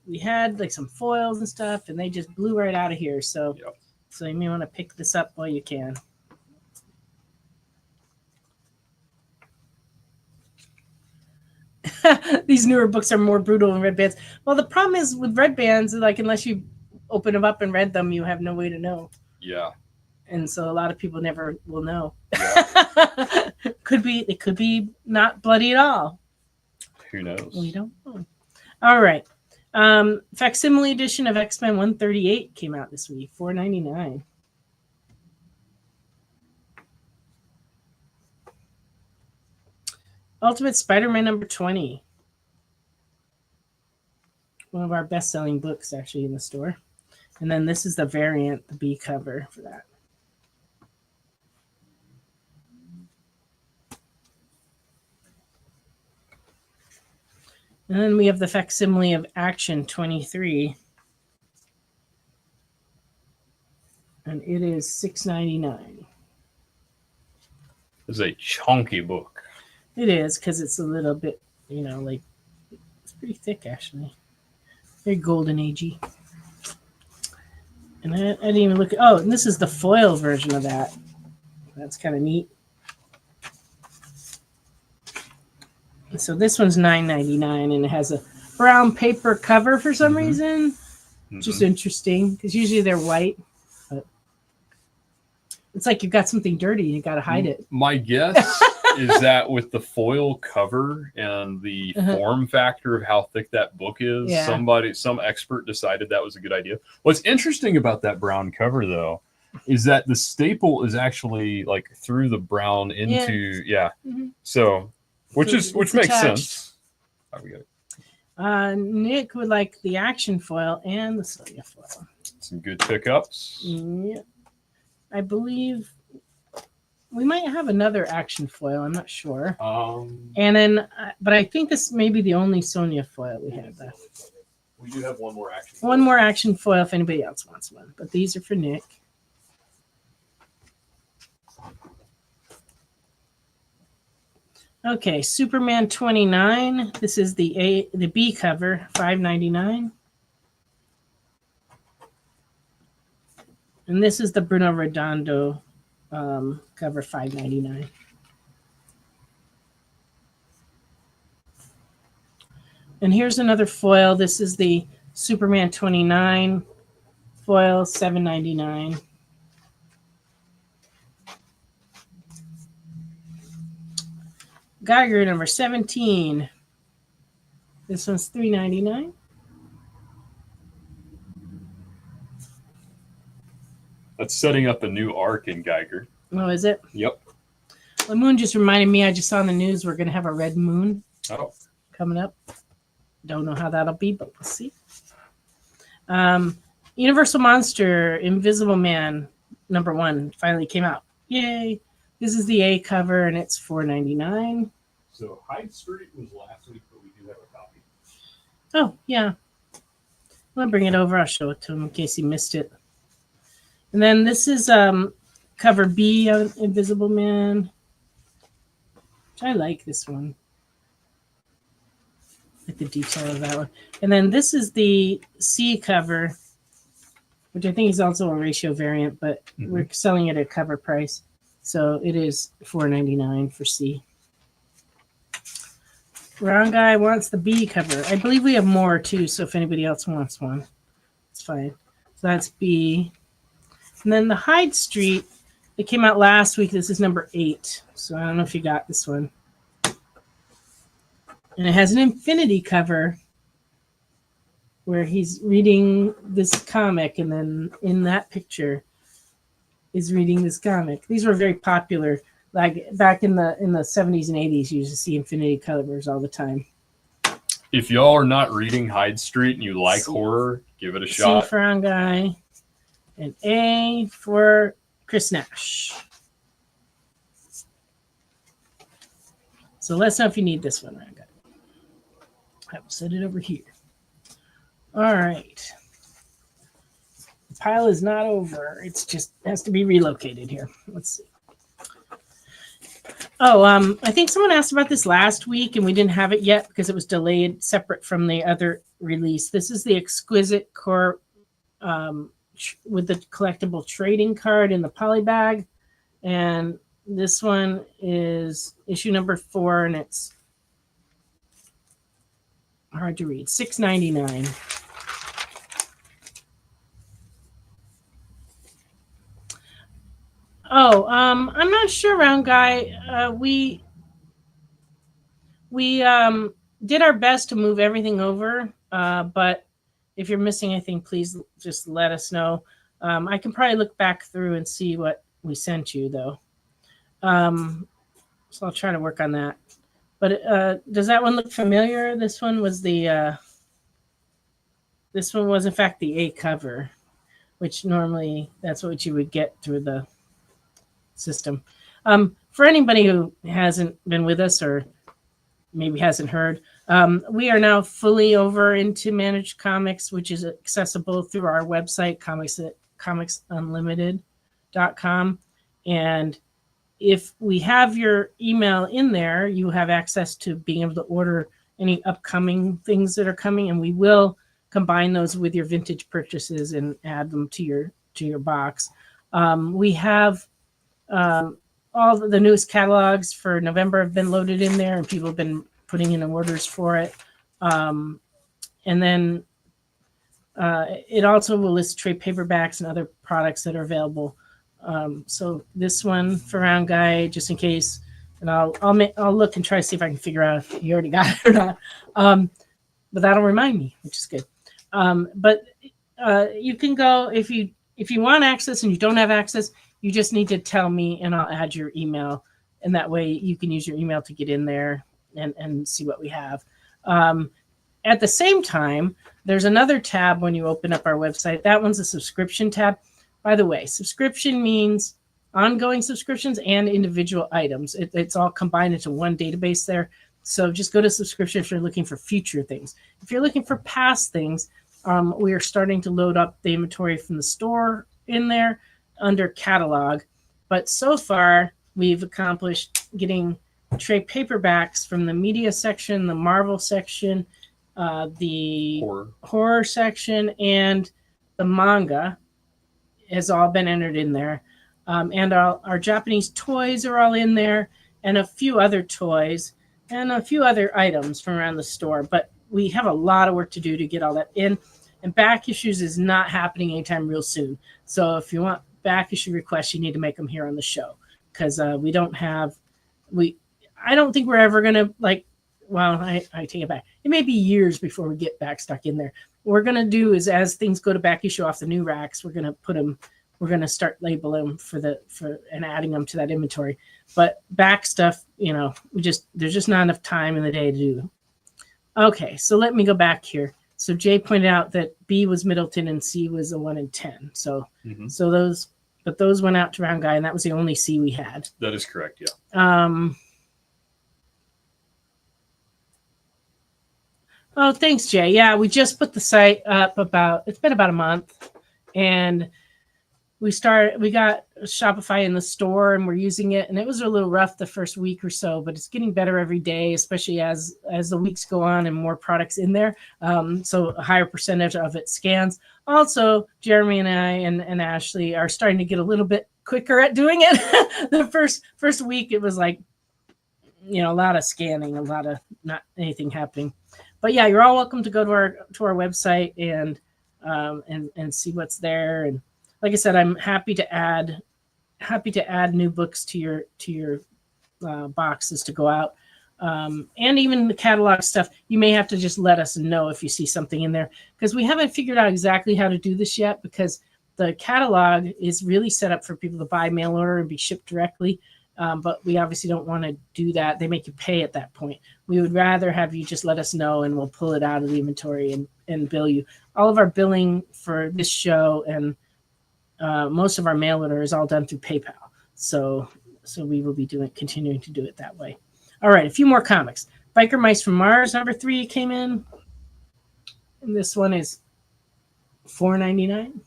We had like some foils and stuff, and they just blew right out of here. So, Yep. so you may want to pick this up while you can. These newer books are more brutal than red bands. Well, the problem is with red bands, like unless you open them up and read them, you have no way to know. Yeah. And so a lot of people never will know. Yeah. It could be not bloody at all. Who knows? We don't know. All right. Facsimile edition of X-Men 138 came out this week, $4.99. Ultimate Spider-Man number 20. One of our best-selling books, actually, in the store. And then this is the variant, the B cover for that. And then we have the facsimile of Action 23. And it is $6.99. It's a chunky book. It is, because it's a little bit, like, it's pretty thick, actually. Very golden agey. And I didn't even look at, and this is the foil version of that. That's kind of neat. So this one's $9.99, and it has a brown paper cover for some reason, which is interesting, because usually they're white. But it's like you've got something dirty and you got to hide it. My guess is that with the foil cover and the form factor of how thick that book is, some expert decided that was a good idea. What's interesting about that brown cover, though, is that the staple is actually like through the brown into So, which makes sense. Oh, we got it. Nick would like the Action foil and the Sonja foil. Some good pickups. Yeah. I believe we might have another Action foil. I'm not sure. And then, but I think this may be the only Sonja foil we have left. We do have one more Action. One more Action foil if anybody else wants one. But these are for Nick. Okay, Superman 29. This is the B cover, $5.99. And this is the Bruno Redondo cover, $5.99. And here's another foil. This is the Superman 29 foil, $7.99. Geiger number 17. This one's $3.99. That's setting up a new arc in Geiger. Oh, is it? Yep. The moon just reminded me, I just saw in the news we're going to have a red moon coming up. Don't know how that'll be, but we'll see. Universal Monster, Invisible Man, number 1, finally came out. Yay. This is the A cover, and it's $4.99. So Hyde Street was last week, but we do have a copy. Oh, yeah. I'll bring it over. I'll show it to him in case he missed it. And then this is cover B of Invisible Man. Which I like this one. like the detail of that one. And then this is the C cover, which I think is also a ratio variant, but we're selling it at cover price. So it is $4.99 for C. Round Guy wants the B cover. I believe we have more too, so if anybody else wants one, it's fine. So that's B. And then the Hyde Street, it came out last week. This is number 8. So I don't know if you got this one. And it has an infinity cover where he's reading this comic, and then in that picture is reading this comic. These were very popular. Like back in the 70s and 80s, you used to see infinity covers all the time. If y'all are not reading Hyde Street and you like horror, give it a shot. C for Round Guy, and A for Chris Nash. So let us know if you need this one, Round Guy. I will set it over here. All right. The pile is not over. It's just has to be relocated here. Let's see. Oh, I think someone asked about this last week, and we didn't have it yet because it was delayed separate from the other release. This is the Exquisite Core with the collectible trading card in the poly bag. And this one is issue number 4, and it's hard to read. $6.99. Oh, I'm not sure, Round Guy. We did our best to move everything over, but if you're missing anything, please just let us know. I can probably look back through and see what we sent you, though. So I'll try to work on that. But does that one look familiar? This one was in fact the A cover, which normally that's what you would get through the system. For anybody who hasn't been with us or maybe hasn't heard, we are now fully over into Managed Comics, which is accessible through our website, comicsunlimited.com. And if we have your email in there, you have access to being able to order any upcoming things that are coming, and we will combine those with your vintage purchases and add them to your box. We have all the newest catalogs for November have been loaded in there, and people have been putting in orders for it. And then it also will list trade paperbacks and other products that are available. So this one for Round Guy, just in case, and I'll look and try to see if I can figure out if you already got it or not. But that'll remind me, which is good. But you can go if you want access and you don't have access. You just need to tell me, and I'll add your email, and that way you can use your email to get in there and see what we have. At the same time, there's another tab when you open up our website. That one's a subscription tab. By the way, subscription means ongoing subscriptions and individual items. It's all combined into one database there. So just go to subscription if you're looking for future things. If you're looking for past things, we are starting to load up the inventory from the store in there under catalog. But so far, we've accomplished getting trade paperbacks from the media section, the Marvel section, the horror section, and the manga has all been entered in there. And our Japanese toys are all in there, and a few other toys and a few other items from around the store. But we have a lot of work to do to get all that in. And back issues is not happening anytime real soon. So if you want back issue requests, you need to make them here on the show, because I don't think we're ever going to I take it back. It may be years before we get back stuck in there. What we're going to do is, as things go to back issue off the new racks, we're going to start labeling them and adding them to that inventory. But back stuff, there's just not enough time in the day to do. Okay, so let me go back here. So Jay pointed out that B was Middleton and C was a 1 in 10. So those went out to Round Guy, and that was the only C we had. That is correct, yeah. Oh, thanks, Jay. Yeah, we just put the site up it's been about a month, and we got Shopify in the store, and we're using it. And it was a little rough the first week or so, but it's getting better every day, especially as the weeks go on and more products in there. So a higher percentage of it scans. Also, Jeremy and I and Ashley are starting to get a little bit quicker at doing it. The first week, it was like, a lot of scanning, a lot of not anything happening. But yeah, you're all welcome to go to our website and see what's there. And like I said, I'm happy to add new books to your boxes to go out. And even the catalog stuff, you may have to just let us know if you see something in there, because we haven't figured out exactly how to do this yet, because the catalog is really set up for people to buy mail order and be shipped directly. But we obviously don't want to do that. They make you pay at that point. We would rather have you just let us know, and we'll pull it out of the inventory and bill you. All of our billing for this show and most of our mail order is all done through PayPal. So we will be continuing to do it that way. All right, a few more comics. Biker Mice from Mars, number 3 came in. And this one is $4.99.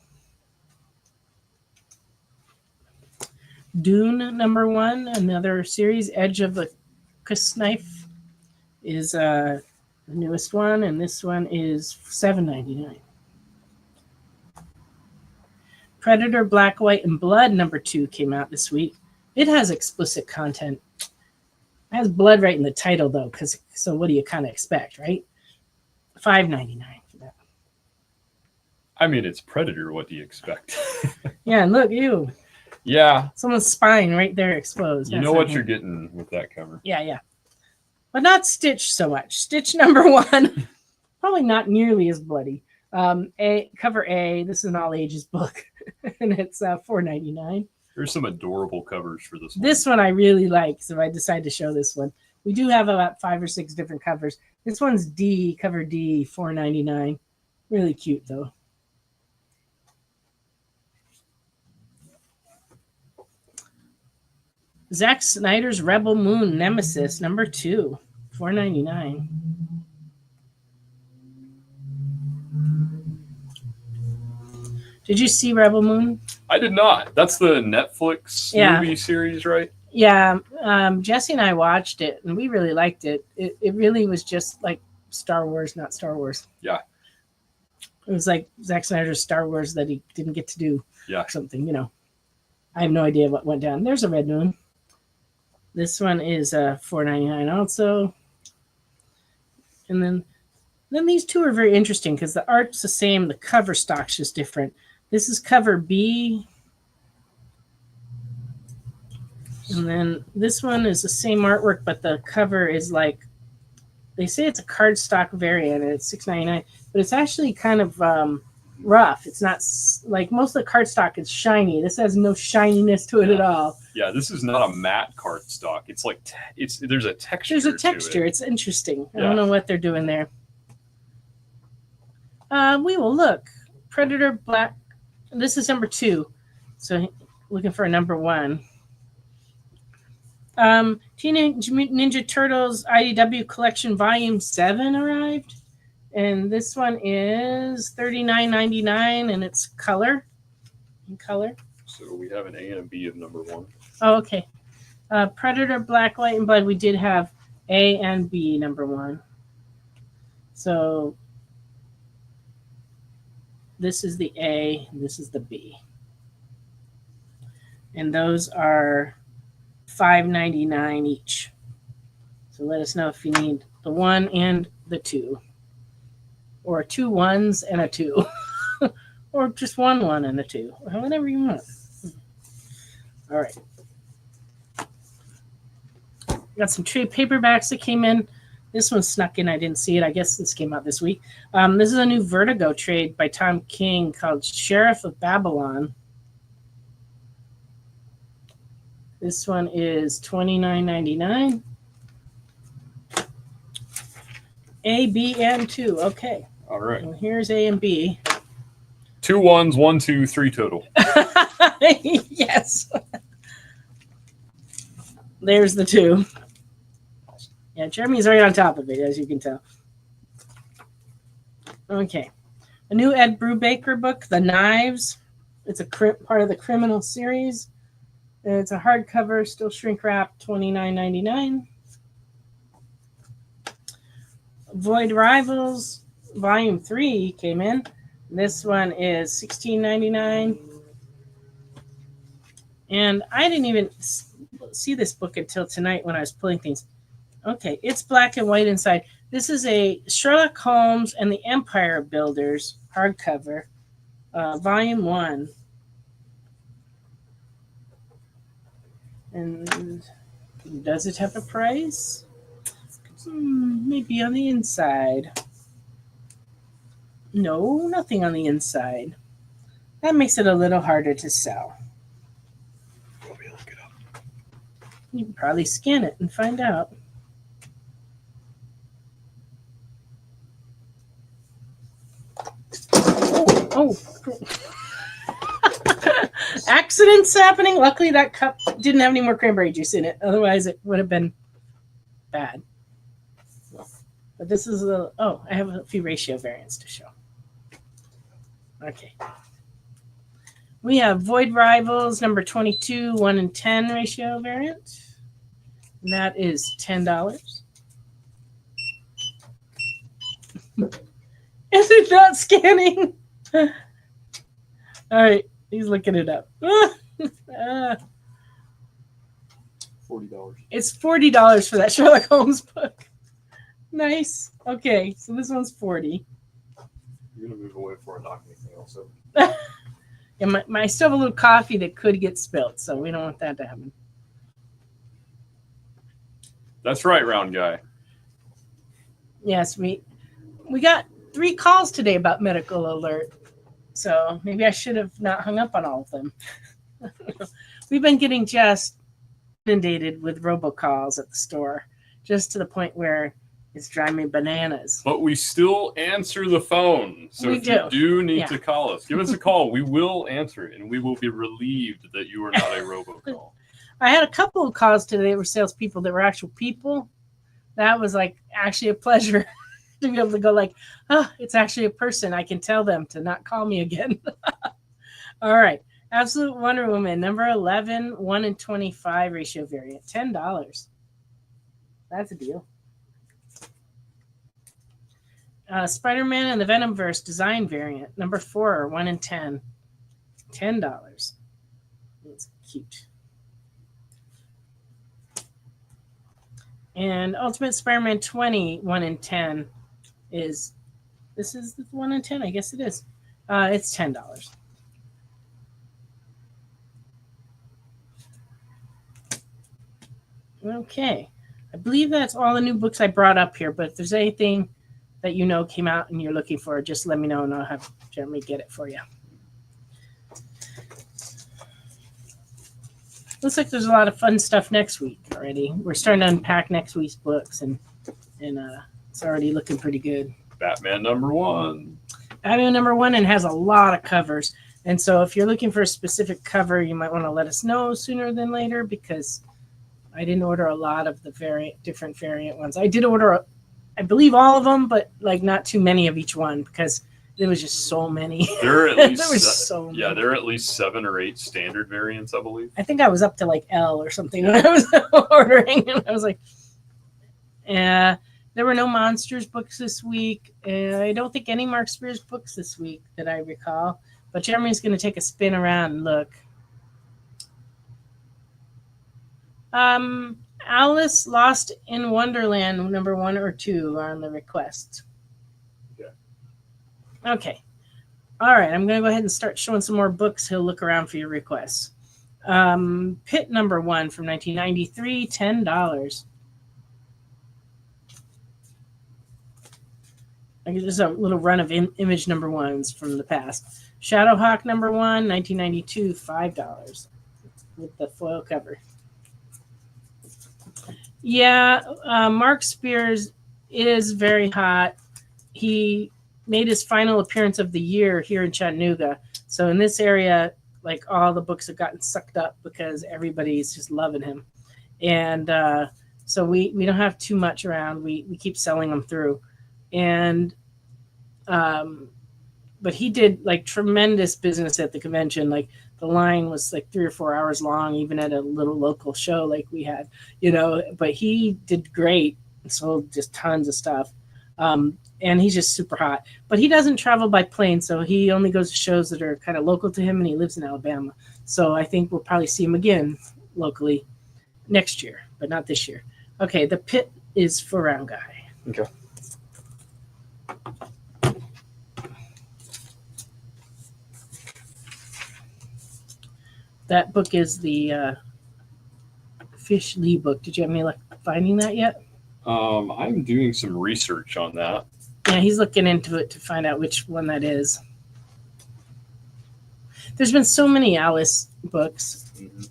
Dune, number 1, another series. Edge of the Knife is the newest one, and this one is $7.99. Predator Black, White, and Blood, number 2, came out this week. It has explicit content. It has blood right in the title, though, so what do you kind of expect, right? $5.99 for that. I mean, it's Predator. What do you expect? Yeah, and look, ew. Yeah. Someone's spine right there exposed. You know what you're getting with that cover. Yeah. But not Stitch so much. Stitch number 1, probably not nearly as bloody. Cover A, this is an all ages book, and it's $4.99. There's some adorable covers for this one. This one I really like, so I decided to show this one. We do have about 5 or 6 different covers. This one's D, cover D, $4.99. Really cute, though. Zack Snyder's Rebel Moon Nemesis, number 2, $4.99. Did you see Rebel Moon? I did not. That's the Netflix movie series, right? Yeah. Jesse and I watched it, and we really liked it. It really was just like Star Wars, not Star Wars. Yeah. It was like Zack Snyder's Star Wars that he didn't get to do. Yeah. Something, I have no idea what went down. There's a Red Moon. This one is $4.99 also. And then these two are very interesting because the art's the same, the cover stock's just different. This is cover B. And then this one is the same artwork, but the cover is like, they say it's a cardstock variant, and it's $6.99, but it's actually kind of rough. It's not like most of the cardstock is shiny. This has no shininess to it at all. Yeah, this is not a matte cardstock. It's like there's a texture. There's a texture. To it. It's interesting. Yeah. I don't know what they're doing there. We will look. Predator Black. This is number 2. So looking for a number 1. Teenage Mutant Ninja Turtles IDW Collection Volume 7 arrived. And this one is $39.99, and it's in color. So we have an A and a B of number 1. Oh, okay. Predator Black, White, and Blood. We did have A and B number 1. So this is the A, and this is the B. And those are $5.99 each. So let us know if you need the 1 and the 2. Or 2 1s and a 2. Or just 1 1 and a 2. Whatever you want. All right. Got some trade paperbacks that came in. This one snuck in. I didn't see it. I guess this came out this week. This is a new Vertigo trade by Tom King called Sheriff of Babylon. This one is $29.99. A, B, and 2. Okay. All right. Well, here's A and B. 2 1s, 1 2 3 total. Yes. There's the 2. Yeah, Jeremy's right on top of it, as you can tell. Okay. A new Ed Brubaker book, The Knives. It's a part of the Criminal series. And it's a hardcover, still shrink wrap, $29.99. Void Rivals Volume 3 came in. This one is $16.99. And I didn't even see this book until tonight when I was pulling things. Okay, it's black and white inside. This is a Sherlock Holmes and the Empire Builders hardcover, Volume 1. And does it have a price? Maybe on the inside. No, nothing on the inside. That makes it a little harder to sell. You can probably scan it and find out. Oh. Accidents happening. Luckily, that cup didn't have any more cranberry juice in it. Otherwise, it would have been bad. But this is I have a few ratio variants to show. Okay. We have Void Rivals number 22, 1 in 10 ratio variant. And that is $10. Is it not scanning? All right. He's looking it up. $40. It's $40 for that Sherlock Holmes book. Nice. Okay, so this one's $40. You're gonna move away before I knock anything else over. Yeah, I still have a little coffee that could get spilt, so we don't want that to happen. That's right, round guy. Yes, we got 3 calls today about medical alert, so maybe I should have not hung up on all of them. We've been getting just inundated with robocalls at the store, just to the point where it's driving me bananas. But we still answer the phone. So We if you do need Yeah. to call us, give us a call. We will answer it, and we will be relieved that you are not a robocall. I had a couple of calls today that were salespeople that were actual people. That was like actually a pleasure to be able to go like, oh, it's actually a person. I can tell them to not call me again. All right. Absolute Wonder Woman, number 11, 1 in 25 ratio variant, $10. That's a deal. Spider-Man and the Venomverse design variant, number 4, 1 in 10, $10. It's cute. And Ultimate Spider-Man 20, 1 in 10 is, this is the 1 in 10? I guess it is. It's $10. Okay. I believe that's all the new books I brought up here, but if there's anything that you know came out and you're looking for, just let me know and I'll have Jeremy get it for you. Looks like there's a lot of fun stuff next week already. We're starting to unpack next week's books, and it's already looking pretty good. Batman number 1. Batman number 1 and has a lot of covers. And so if you're looking for a specific cover, you might want to let us know sooner than later, because I didn't order a lot of the different variant ones. I did order, I believe, all of them, but like not too many of each one, because there was just so many. There are at least there was so many. Yeah, there are at least 7 or 8 standard variants, I believe. I think I was up to like L or something when I was ordering, and I was like, there were no Monsters books this week. I don't think any Mark Spears books this week that I recall. But Jeremy's going to take a spin around and look. Alice Lost in Wonderland, number 1 or 2 are on the request. Okay. All right. I'm going to go ahead and start showing some more books. He'll look around for your requests. Pitt number 1 from 1993, $10. I guess there's a little run of image number 1s from the past. Shadowhawk number 1, 1992, $5 with the foil cover. Yeah, Mark Spears is very hot. He made his final appearance of the year here in Chattanooga. So in this area, like, all the books have gotten sucked up because everybody's just loving him. And so we don't have too much around. We keep selling them through. And but he did like tremendous business at the convention. Like the line was like 3 or 4 hours long, even at a little local show like we had, but he did great and sold just tons of stuff. And he's just super hot, but he doesn't travel by plane. So he only goes to shows that are kind of local to him, and he lives in Alabama. So I think we'll probably see him again locally next year, but not this year. Okay. The pit is for Round Guy. Okay. That book is the Fish Lee book. Did you have any luck finding that yet? I'm doing some research on that. Yeah, he's looking into it to find out which one that is. There's been so many Alice books. Mm-hmm.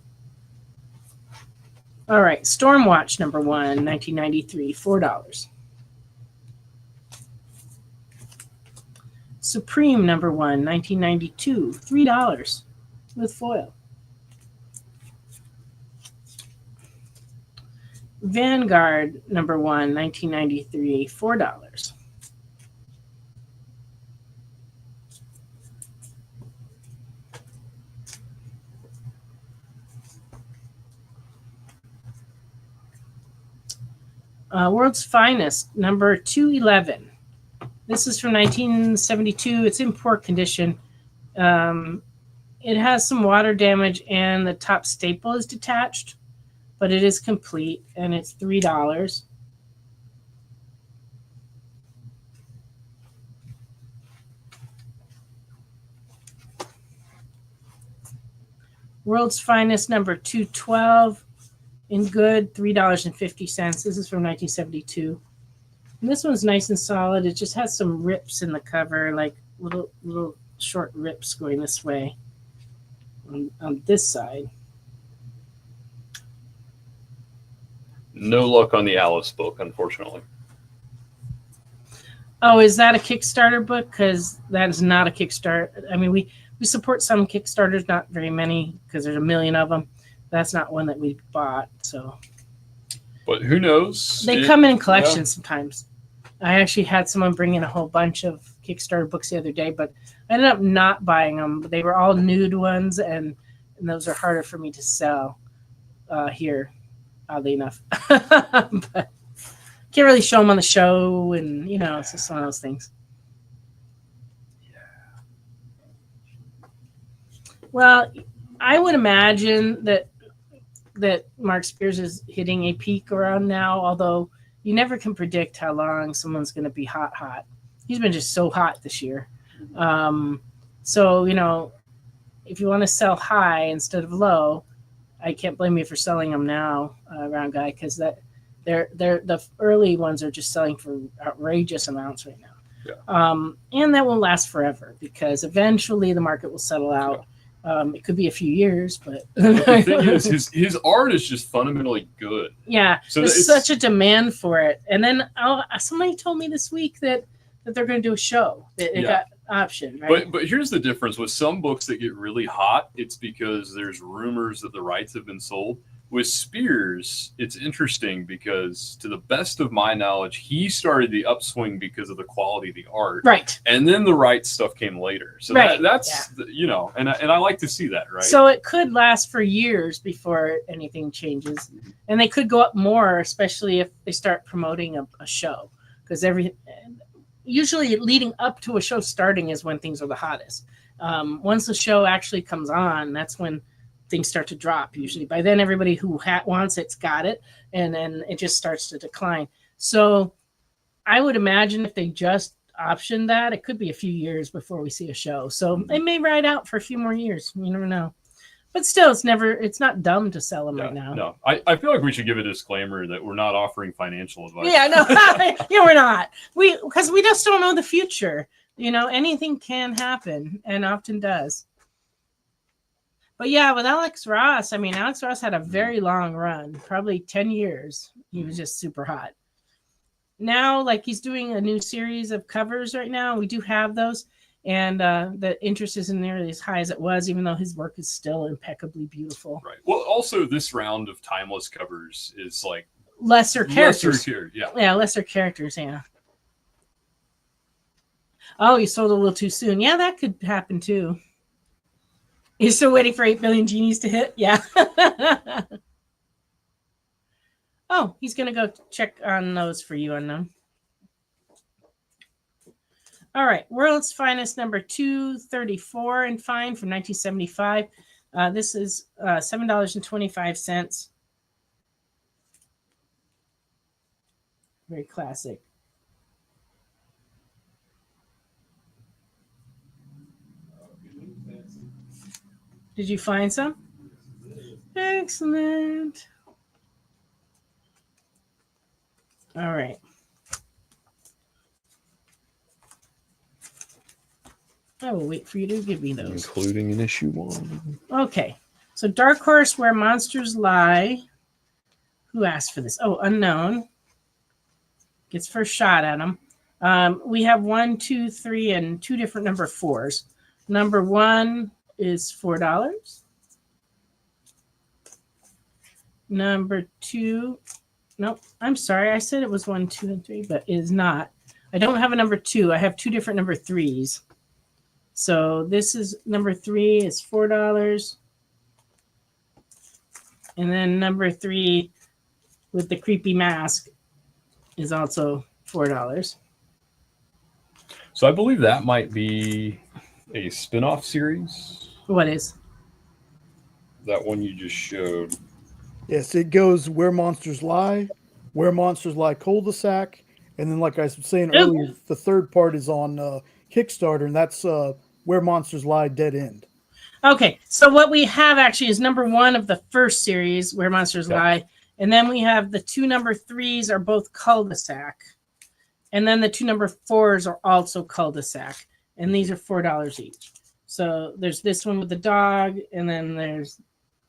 All right, Stormwatch #1, 1993, $4. Supreme #1, 1992, $3 with foil. Vanguard #1, 1993, $4. World's Finest #211. This is from 1972. It's in poor condition. It has some water damage and the top staple is detached, but it is complete and it's $3. World's Finest #212 in good, $3.50. This is from 1972. And this one's nice and solid. It just has some rips in the cover, like little short rips going this way on this side. No luck on the Alice book, unfortunately. Oh, is that a Kickstarter book? Because that is not a Kickstarter. I mean, we support some Kickstarters, not very many, because there's a million of them. That's not one that we bought. So, but who knows? They come in collections sometimes. I actually had someone bring in a whole bunch of Kickstarter books the other day, but I ended up not buying them. They were all nude ones, and those are harder for me to sell here, oddly enough. But can't really show them on the show, and it's just one of those things. Well, I would imagine that Mark Spears is hitting a peak around now, although you never can predict how long someone's going to be hot. He's been just so hot this year. So, if you want to sell high instead of low, I can't blame you for selling them now, Round Guy, because the early ones are just selling for outrageous amounts right now. Yeah. And that won't last forever because eventually the market will settle out. Yeah. It could be a few years, but the thing is, his art is just fundamentally good. Yeah, so there's such a demand for it. And then somebody told me this week that they're going to do a show. It got option, right? But here's the difference with some books that get really hot. It's because there's rumors that the rights have been sold. With Spears, it's interesting because, to the best of my knowledge, he started the upswing because of the quality of the art, right? And then the rights stuff came later. So that's and I like to see that, right? So it could last for years before anything changes, and they could go up more, especially if they start promoting a show, because usually leading up to a show starting is when things are the hottest. Once the show actually comes on, that's when things start to drop. Usually by then everybody who wants it's got it, and then it just starts to decline. So I would imagine if they just optioned that, it could be a few years before we see a show. So it may ride out for a few more years. You never know. But still, it's not dumb to sell them right now. No, I feel like we should give a disclaimer that we're not offering financial advice. Yeah, no, we're not. Because we just don't know the future. Anything can happen, and often does. But yeah, with Alex Ross, Alex Ross had a very long run, probably 10 years. He was just super hot. Now, he's doing a new series of covers right now. We do have those. And the interest isn't nearly as high as it was, even though his work is still impeccably beautiful. Right. Well, also, this round of timeless covers is lesser characters. Lesser characters, yeah. Oh, you sold a little too soon. Yeah, that could happen too. You're still waiting for 8 billion genies to hit? Yeah. Oh, he's going to go check on those for you, Unknown. All right. World's Finest number 234 in fine from 1975. This is $7.25. Very classic. Did you find some? Excellent. All right. I will wait for you to give me those. Including in issue 1. Okay. So Dark Horse, Where Monsters Lie. Who asked for this? Oh, Unknown. Gets first shot at them. We have 1, 2, 3, and 2 different number 4s. Number 1 is $4. Number 2, nope, I'm sorry. I said it was 1, 2, and 3, but it is not. I don't have a number 2. I have 2 different number 3s. So this is number 3 is $4. And then number 3 with the creepy mask is also $4. So I believe that might be a spin-off series. What is? That one you just showed. Yes, it goes Where Monsters Lie, Where Monsters Lie Cul-de-sac, and then, like I was saying earlier, the third part is on Kickstarter, and that's Where Monsters Lie Dead End. Okay, so what we have actually is number 1 of the first series, Where Monsters Lie, and then we have the 2 number 3s are both cul-de-sac, and then the 2 number 4s are also cul-de-sac, and these are $4 each. So there's this one with the dog, and then there's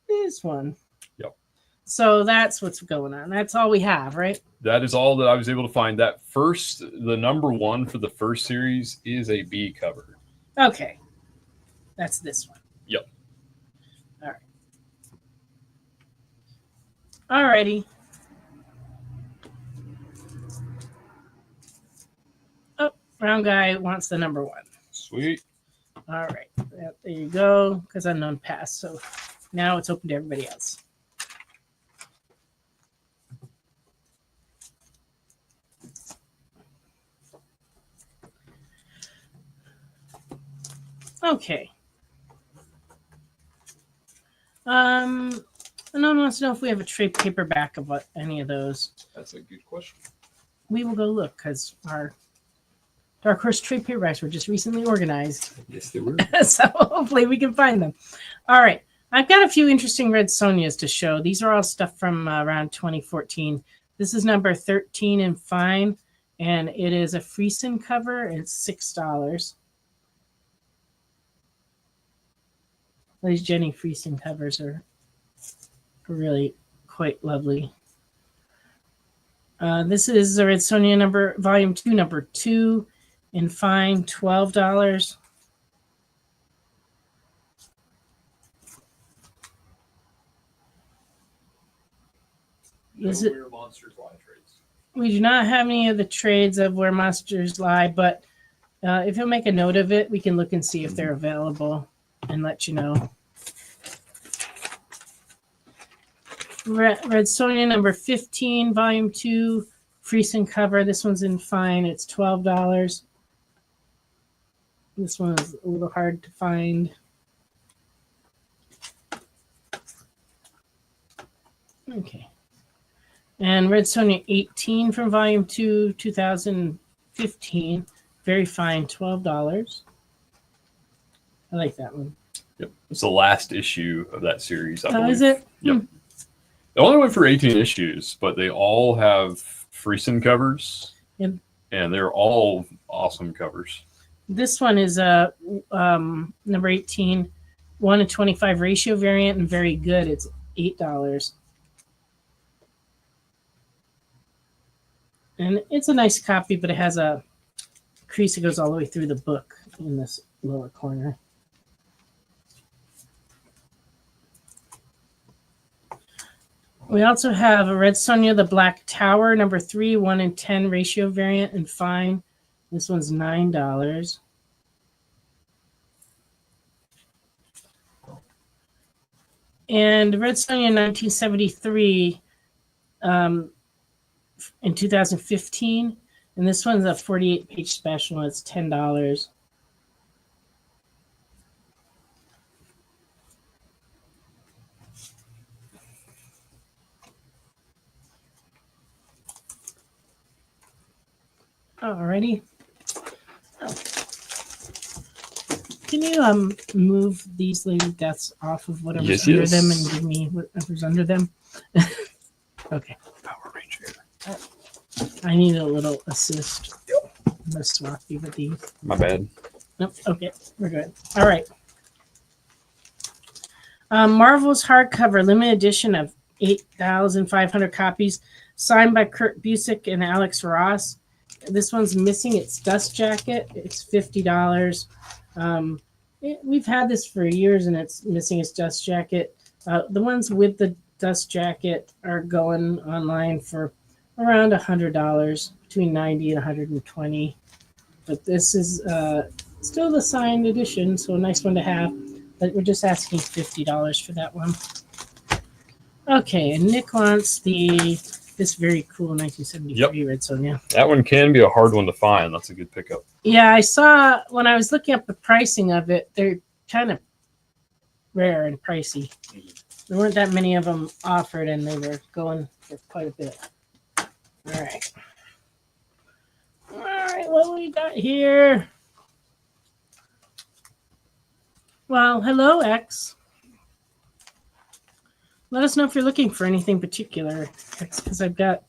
this one. Yep. So that's what's going on. That's all we have, right? That is all that I was able to find. That first, the number 1 for the first series is a B cover. Okay. That's this one. Yep. All right. All righty. Oh, Brown Guy wants the number 1. Sweet. All right. There you go, because Unknown passed. So now it's open to everybody else. Okay. Unknown wants to know if we have a trade paperback of any of those. That's a good question. We will go look because our Dark Horse trade paperbacks were just recently organized. Yes, they were. So hopefully we can find them. All right. I've got a few interesting Red Sonias to show. These are all stuff from around 2014. This is number 13 in fine, and it is a Friesen cover. It's $6. These Jenny Friesen covers are really quite lovely. This is the Red Sonja volume 2, number 2 in fine, $12. Is it? Where Monsters Lie trades. We do not have any of the trades of Where Monsters Lie, but if you'll make a note of it, we can look and see if they're available and let you know. Red Sonja number 15, volume 2, Friesen cover. This one's in fine. It's $12. This one is a little hard to find. Okay. And Red Sonja 18 from volume 2, 2015. Very fine, $12. I like that one. Yep. It's the last issue of that series, I believe. Oh, is it? Yep. It only went for 18 issues, but they all have Friesen covers. Yep. And they're all awesome covers. This one is number 18, 1:25 ratio variant and very good. It's $8. And it's a nice copy, but it has a crease that goes all the way through the book in this lower corner. We also have a Red Sonja, the Black Tower, number 3, 1:10 ratio variant and fine. This one's $9. And Red Sonja 1973 in 2015. And this one's a 48-page special. It's $10. Alrighty. Can you move these Lady Deaths off of whatever's under them and give me whatever's under them? Okay. Power Ranger. I need a little assist. I'm gonna swap you with these. My bad. Nope. Okay, we're good. All right. Marvel's hardcover limited edition of 8,500 copies, signed by Kurt Busiek and Alex Ross. This one's missing its dust jacket. It's $50. We've had this for years, and it's missing its dust jacket. The ones with the dust jacket are going online for around $100, between $90 and $120. But this is still the signed edition, so a nice one to have. But we're just asking $50 for that one. Okay, and Nick wants this very cool 1973 Red Sonja. That one can be a hard one to find. That's a good pickup. Yeah, I saw when I was looking up the pricing of it, they're kind of rare and pricey. There weren't that many of them offered, and they were going for quite a bit. All right. All right, what we got here? Well, hello, X. Let us know if you're looking for anything particular, because we have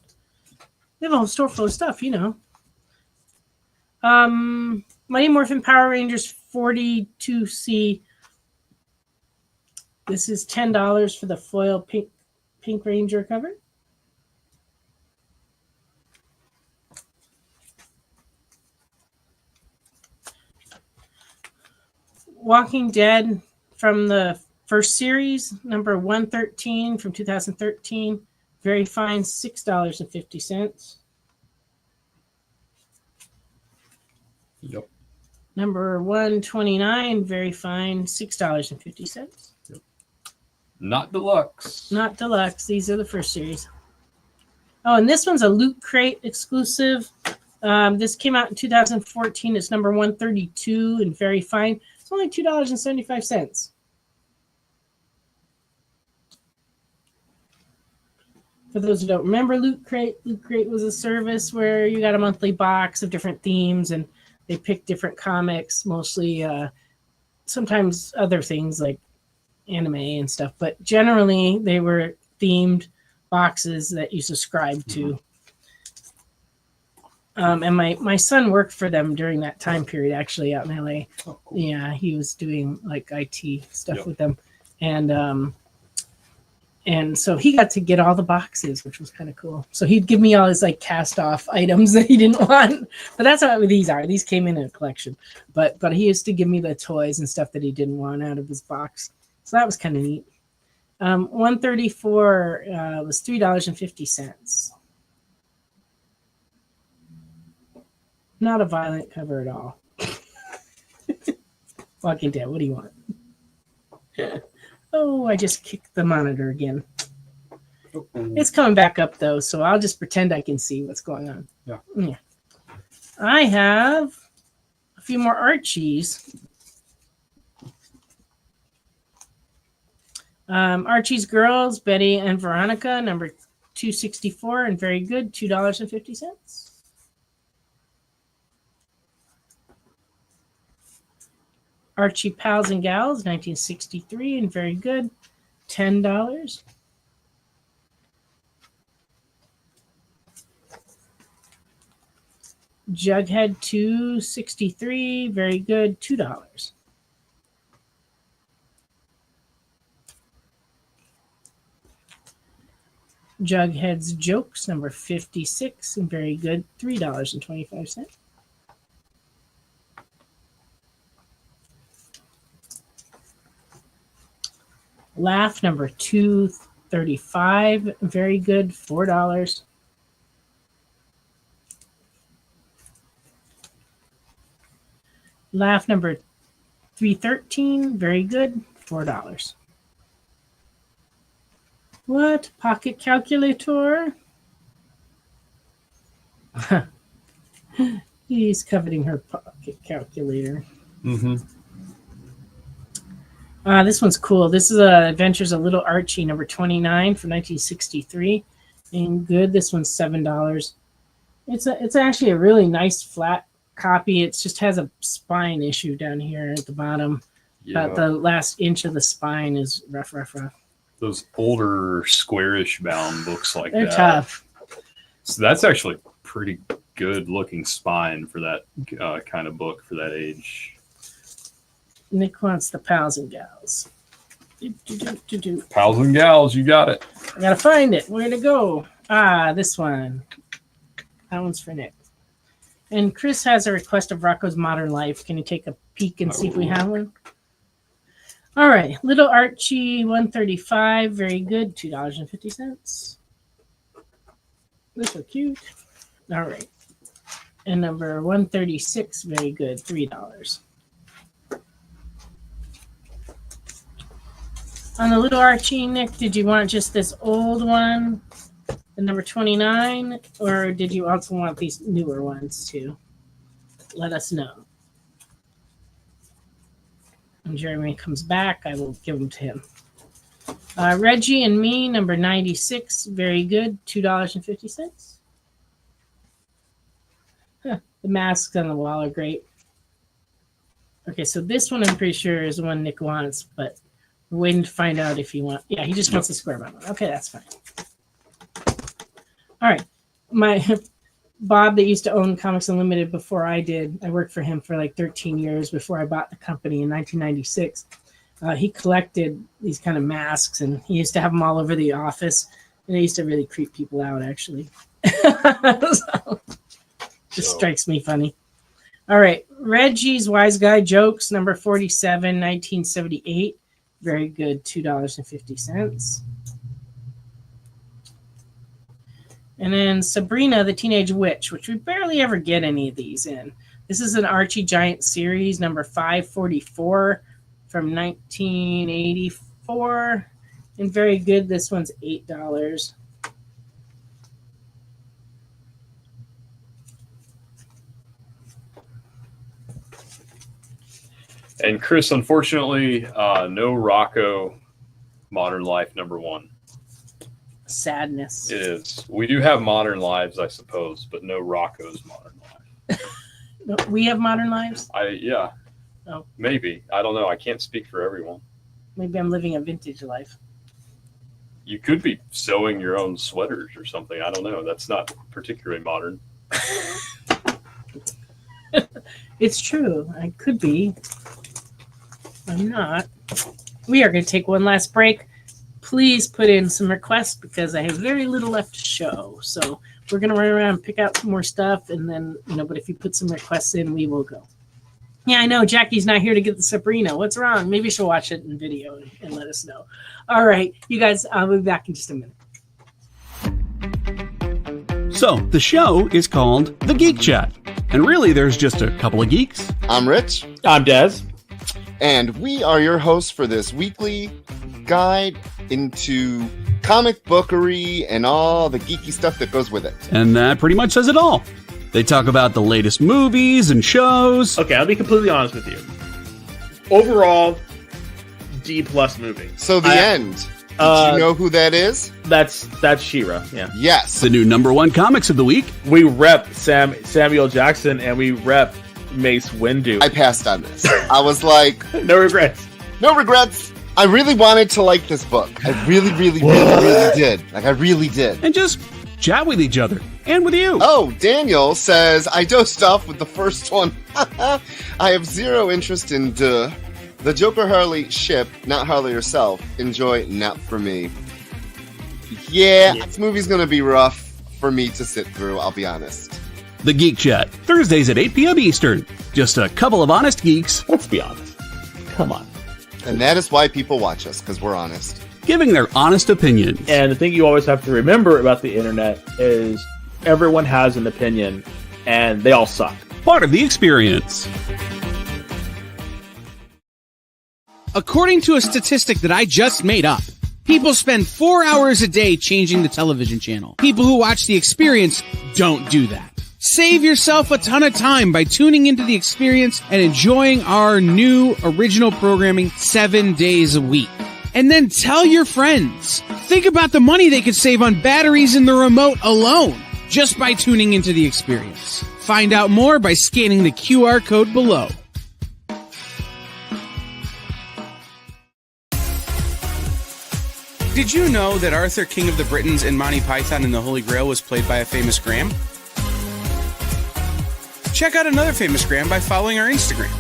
a whole store full of stuff, you know. Mighty Morphin Power Rangers 42C. This is $10 for the foil pink Ranger cover. Walking Dead from the first series, number 113 from 2013. Very fine, $6.50. Yep. Number 129, very fine, $6.50. Yep. Not deluxe. Not deluxe. These are the first series. Oh, and this one's a Loot Crate exclusive. This came out in 2014. It's number 132 and very fine. It's only $2.75. For those who don't remember Loot Crate was a service where you got a monthly box of different themes, and they picked different comics, mostly sometimes other things like anime and stuff, but generally they were themed boxes that you subscribed to. And my son worked for them during that time period, actually, out in LA. Oh, cool. Yeah, he was doing like IT stuff with them. And so he got to get all the boxes, which was kind of cool. So he'd give me all his like cast off items that he didn't want. But that's what these are. These came in a collection. But he used to give me the toys and stuff that he didn't want out of his box. So that was kind of neat. 134 was $3.50. Not a violent cover at all. Walking Dead, what do you want? Oh, I just kicked the monitor again. It's coming back up, though, so I'll just pretend I can see what's going on. Yeah. I have a few more Archies. Archie's Girls, Betty and Veronica, number 264, and very good, $2.50. Archie Pals and Gals, 1963, and very good, $10. Jughead 263, very good, $2. Jughead's Jokes, number 56, and very good, $3.25. Laugh, number 235, very good, $4. Laugh, number 313, very good, $4. What? Pocket calculator? He's coveting her pocket calculator. Mm-hmm. This one's cool. This is Adventures of Little Archie, number 29 from 1963. And good. This one's $7. It's actually a really nice flat copy. It just has a spine issue down here at the bottom. Yeah. About the last inch of the spine is rough. Those older squarish bound books like They're that. tough. So that's actually pretty good looking spine for that kind of book for that age. Nick wants the pals and gals. Pals and gals, you got it. I gotta find it. Where'd it go? This one. That one's for Nick. And Chris has a request of Rocco's Modern Life. Can you take a peek and see if we have one? All right. Little Archie, 135. Very good. $2.50. They're so cute. All right. And number 136. Very good. $3. On the Little Archie, Nick, did you want just this old one, the number 29, or did you also want these newer ones too? Let us know. When Jeremy comes back, I will give them to him. Reggie and Me, number 96, very good, $2.50. The masks on the wall are great. Okay, so this one I'm pretty sure is the one Nick wants, but we're waiting to find out if he wants. Yeah, he just wants the square bound one. Okay, that's fine. All right. My Bob that used to own Comics Unlimited before I did, I worked for him for like 13 years before I bought the company in 1996. He collected these kind of masks, and he used to have them all over the office, and it used to really creep people out, actually. So, just strikes me funny. All right. Reggie's Wise Guy Jokes, number 47, 1978. Very good, $2.50. And then Sabrina, the Teenage Witch, which we barely ever get any of these in. This is an Archie Giant series, number 544 from 1984. And very good. This one's $8. And Chris, unfortunately, no Rocco Modern Life number 1. Sadness. It is. We do have Modern Lives, I suppose, but no Rocco's Modern Life. No, we have Modern Lives? Yeah. Oh. Maybe. I don't know. I can't speak for everyone. Maybe I'm living a vintage life. You could be sewing your own sweaters or something. I don't know. That's not particularly modern. It's true. I could be. I'm not. We are going to take one last break. Please put in some requests because I have very little left to show. So we're going to run around and pick out some more stuff. And then, but if you put some requests in, we will go. Yeah, I know. Jackie's not here to get the Sabrina. What's wrong? Maybe she'll watch it in video and let us know. All right. You guys, I'll be back in just a minute. So, the show is called The Geek Chat. And really, there's just a couple of geeks. I'm Rich. I'm Dez. And we are your hosts for this weekly guide into comic bookery and all the geeky stuff that goes with it. And that pretty much says it all. They talk about the latest movies and shows. Okay, I'll be completely honest with you. Overall, D+ movie. So the end. Did you know who that is? That's She-Ra, yeah. Yes. The new #1 comics of the week. We rep Samuel Jackson and we rep Mace Windu. I passed on this. I was like... No regrets. No regrets. I really wanted to like this book. I really did. Like, I really did. And just chat with each other. And with you. Oh, Daniel says, I dosed off with the first one. I have zero interest in the Joker Harley ship, not Harley herself. Enjoy, not for me. Yeah, this movie's gonna be rough for me to sit through, I'll be honest. The Geek Chat, Thursdays at 8 p.m. Eastern. Just a couple of honest geeks. Let's be honest. Come on. And that is why people watch us, because we're honest. Giving their honest opinions. And the thing you always have to remember about the internet is everyone has an opinion, and they all suck. Part of the experience. According to a statistic that I just made up, People spend 4 hours a day changing the television channel. People who watch The Experience don't do that. Save yourself a ton of time by tuning into The Experience and enjoying our new original programming 7 days a week. And then tell your friends. Think about the money they could save on batteries in the remote alone just by tuning into The Experience. Find out more by scanning the QR code below. Did you know that Arthur, King of the Britons in Monty Python and the Holy Grail was played by a famous Graham? Check out another famous Graham by following our Instagram.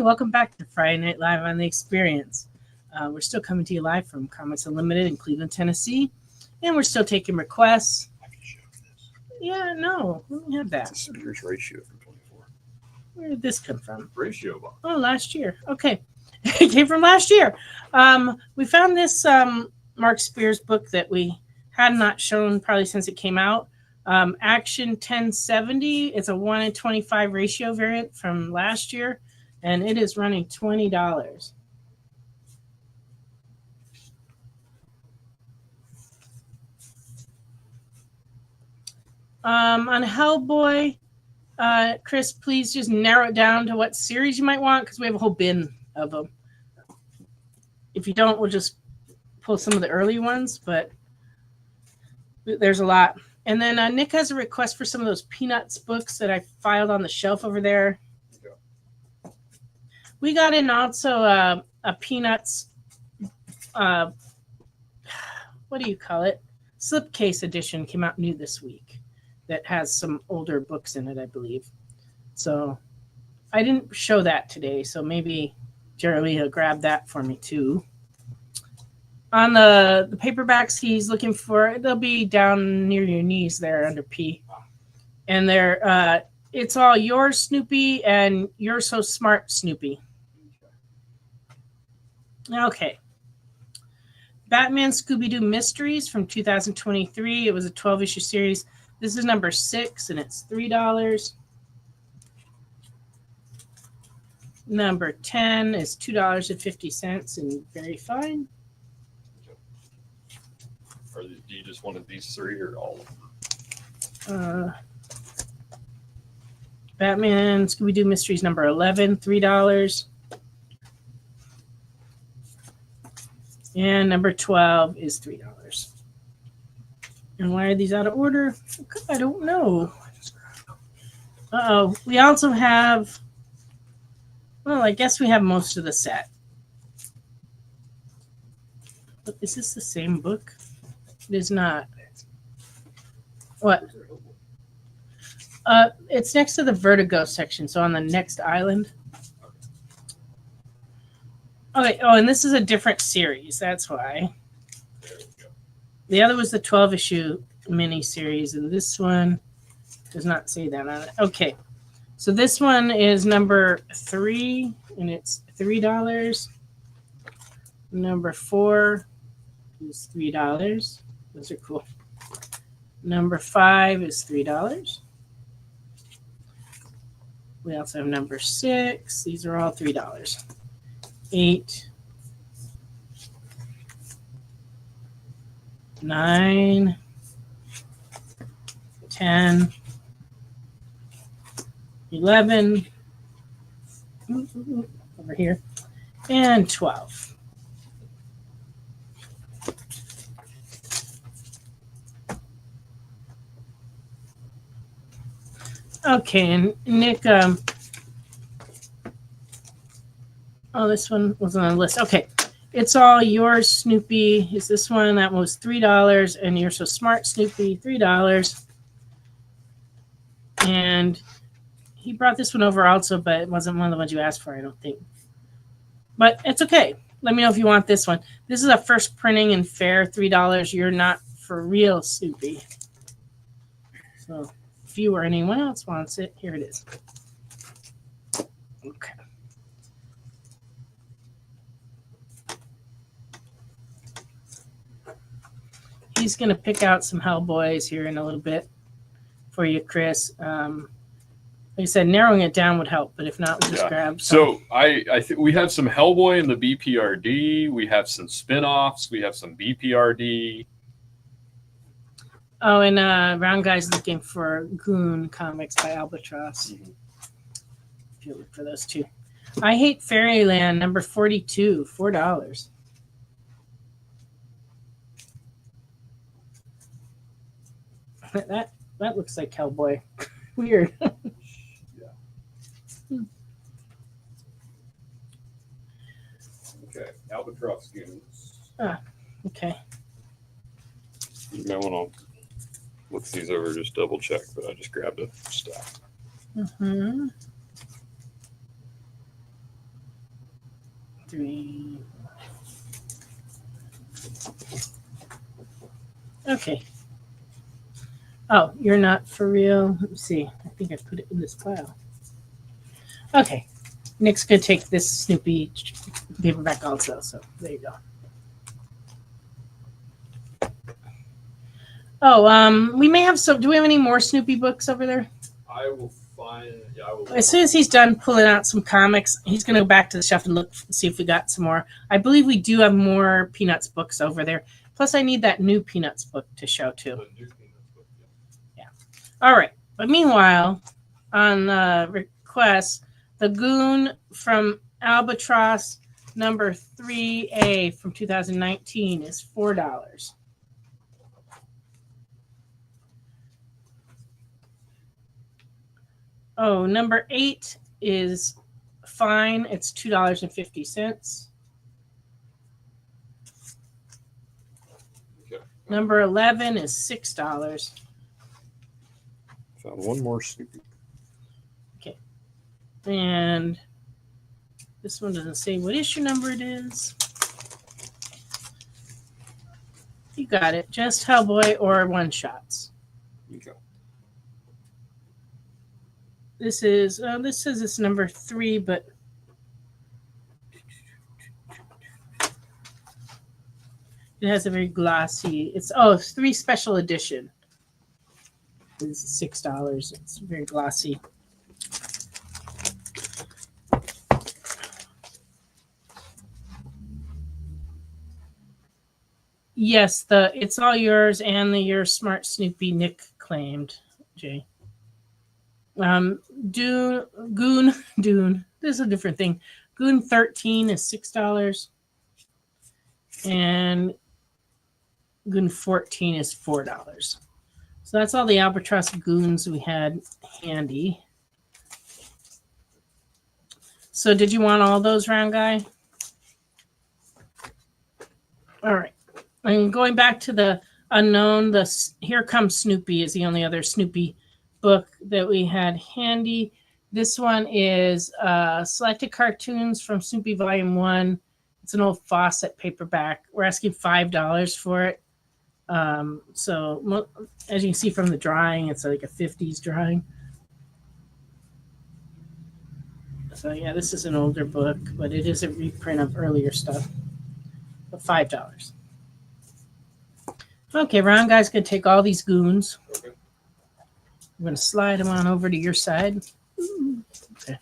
Welcome back to Friday Night Live on The Experience. We're still coming to you live from Comics Unlimited in Cleveland, Tennessee, and we're still taking requests. Yeah, no, we don't have that. It's a Spears ratio from 24. Where did this come from? Ratio box. Oh, last year. Okay. It came from last year. We found this Mark Spears book that we had not shown probably since it came out. Action 1070. It's a 1 in 25 ratio variant from last year. And it is running $20. On Hellboy, Chris, please just narrow it down to what series you might want, because we have a whole bin of them. If you don't, we'll just pull some of the early ones, but there's a lot. And then Nick has a request for some of those Peanuts books that I filed on the shelf over there. We got in also a Peanuts, what do you call it? Slipcase edition came out new this week that has some older books in it, I believe. So I didn't show that today, so maybe Jeremy will grab that for me too. On the paperbacks he's looking for, they'll be down near your knees there under P. And they're it's all Yours, Snoopy, and You're So Smart, Snoopy. Okay. Batman Scooby-Doo Mysteries from 2023. It was a 12-issue series. This is number 6, and it's $3. Number 10 is $2.50, and very fine. Or do you just wanted these three or all of them? Batman Scooby-Doo Mysteries number 11, $3. And number 12 is $3. And why are these out of order? I don't know. Uh-oh. We also have, well, I guess we have most of the set. But is this the same book? It is not. What? It's next to the Vertigo section, so on the next island. Okay. Oh, and this is a different series. That's why. The other was the 12-issue mini-series, and this one does not say that on it. Okay. So this one is number 3, and it's $3. Number 4 is $3. Those are cool. Number 5 is $3. We also have number 6. These are all $3. 8, 9, 10, 11, over here, and 12. Okay, and Nick, oh, this one was on the list. Okay, It's All Yours, Snoopy. Is this one? That one was $3. And You're So Smart, Snoopy, $3. And he brought this one over also, but it wasn't one of the ones you asked for, I don't think. But it's okay. Let me know if you want this one. This is a first printing and fair, $3. You're Not For Real, Snoopy. So if you or anyone else wants it, here it is. Okay. He's going to pick out some Hellboys here in a little bit for you, Chris. Like I said, narrowing it down would help, but if not, we'll just grab some. So I think we have some Hellboy in the BPRD. We have some spin-offs. We have some BPRD. Oh, and Round Guy's looking for Goon comics by Albatross. Mm-hmm. If you look for those two. I Hate Fairyland, number 42, $4. That looks like Hellboy. Weird. Okay, Albatross Goons. Okay. You may want to look these over, just double check, but I just grabbed a stack. Mm-hmm. 3. Okay. Oh, You're Not For Real. Let me see. I think I put it in this pile. Okay. Nick's going to take this Snoopy paperback also. So there you go. Oh, we may have some. Do we have any more Snoopy books over there? I will find. Yeah, I will. As soon as he's done pulling out some comics, he's going to go back to the shelf and look, see if we got some more. I believe we do have more Peanuts books over there. Plus, I need that new Peanuts book to show too. Yeah. All right. But meanwhile, on request, the Goon from Albatross, number 3A from 2019 is $4. Oh, number 8 is fine. It's $2.50. Okay. Number 11 is $6. Found one more Snoopy. Okay. And this one doesn't say what issue number it is. You got it. Just Hellboy or one-shots. Okay. This is, this says it's number 3, but it has a very glossy, it's 3 special edition. It's $6. It's very glossy. Yes, It's All Yours and the You're Smart Snoopy Nick claimed, Jay. Dune. This is a different thing. Goon 13 is $6. And Goon 14 is $4. So that's all the Albatross Goons we had handy. So did you want all those, Round Guy? All right. And going back to the unknown, Here Comes Snoopy is the only other Snoopy book that we had handy. This one is Selected Cartoons from Snoopy Volume 1. It's an old Fawcett paperback. We're asking $5 for it. So as you can see from the drawing, it's like a 50s drawing. So yeah, this is an older book, but it is a reprint of earlier stuff. For $5. Okay, Ron Guy's gonna take all these goons. Okay. I'm gonna slide them on over to your side. Okay.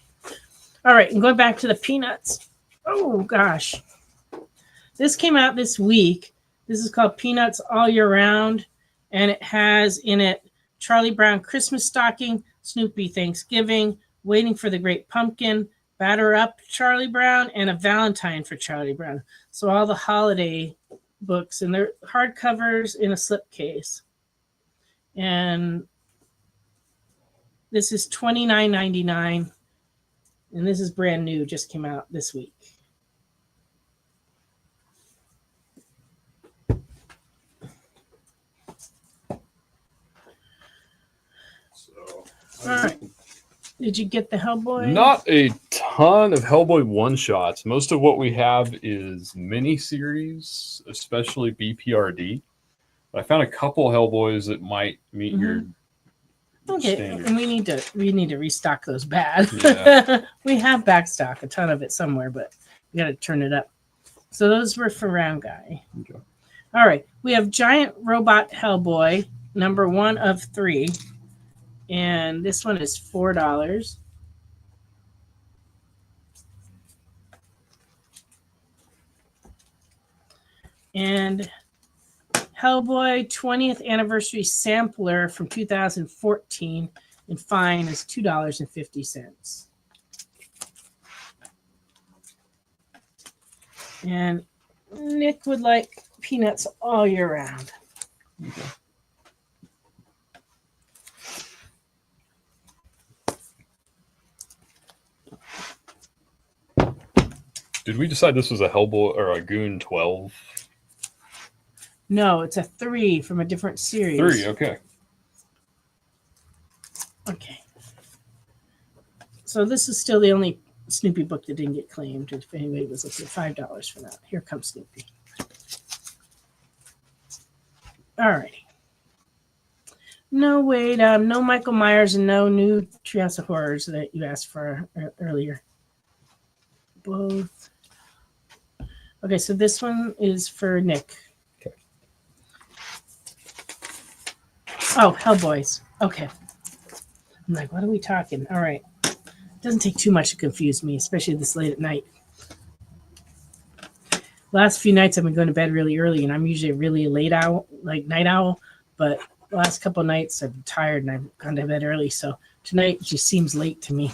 All right, and going back to the Peanuts. Oh gosh. This came out this week. This is called Peanuts All Year Round, and it has in it Charlie Brown Christmas Stocking, Snoopy Thanksgiving, Waiting for the Great Pumpkin, Batter Up Charlie Brown, and a Valentine for Charlie Brown. So all the holiday books, and they're hardcovers in a slipcase. And this is $29.99, and this is brand new, just came out this week. All right. Did you get the Hellboy? Not a ton of Hellboy one-shots. Most of what we have is mini-series, especially BPRD. But I found a couple Hellboys that might meet your standards. And we need to restock those bad. Yeah. We have backstock, a ton of it somewhere, but we got to turn it up. So those were for Round Guy. Okay. All right. We have Giant Robot Hellboy, number 1 of 3. And this one is $4. And Hellboy 20th Anniversary Sampler from 2014 and fine is $2.50. And Nick would like peanuts all year round. Okay. Did we decide this was a Hellboy or a Goon 12? No, it's a 3 from a different series. 3, okay. Okay. So this is still the only Snoopy book that didn't get claimed. If anybody was looking at $5 for that. Here comes Snoopy. All righty. No, wait, no Michael Myers and no new Treehouse of Horrors that you asked for earlier. Both. Okay, so this one is for Nick. Okay. Oh, Hellboys. Okay. I'm like, what are we talking? All right. Doesn't take too much to confuse me, especially this late at night. Last few nights I've been going to bed really early, and I'm usually a really late owl, like night owl. But the last couple of nights I've been tired and I've gone to bed early, so tonight just seems late to me.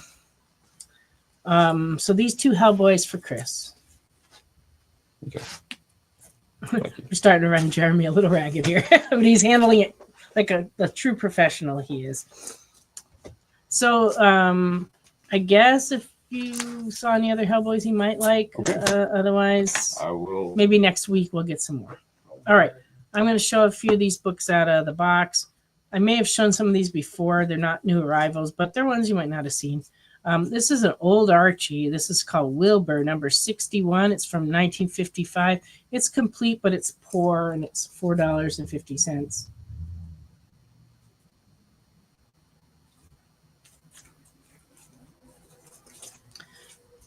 So these 2 Hellboys for Chris. Okay. We're starting to run Jeremy a little ragged here, but he's handling it like a true professional he is. So I guess if you saw any other Hellboys you might like, okay. Otherwise, I will. Maybe next week we'll get some more. All right. I'm going to show a few of these books out of the box. I may have shown some of these before. They're not new arrivals, but they're ones you might not have seen. This is an old Archie. This is called Wilbur, number 61. It's from 1955. It's complete, but it's poor, and it's $4.50.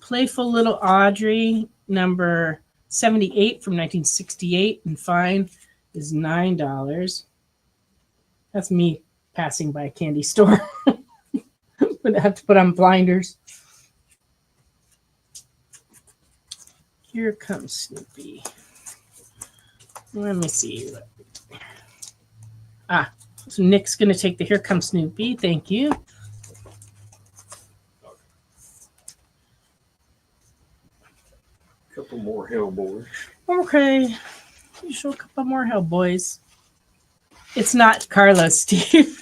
Playful Little Audrey, number 78 from 1968, and fine is $9. That's me passing by a candy store. But I have to put on blinders. Here comes Snoopy. Let me see. So Nick's going to take the Here Comes Snoopy. Thank you. Couple more Hellboys. Okay. You show a couple more Hellboys. It's not Carlos, Steve.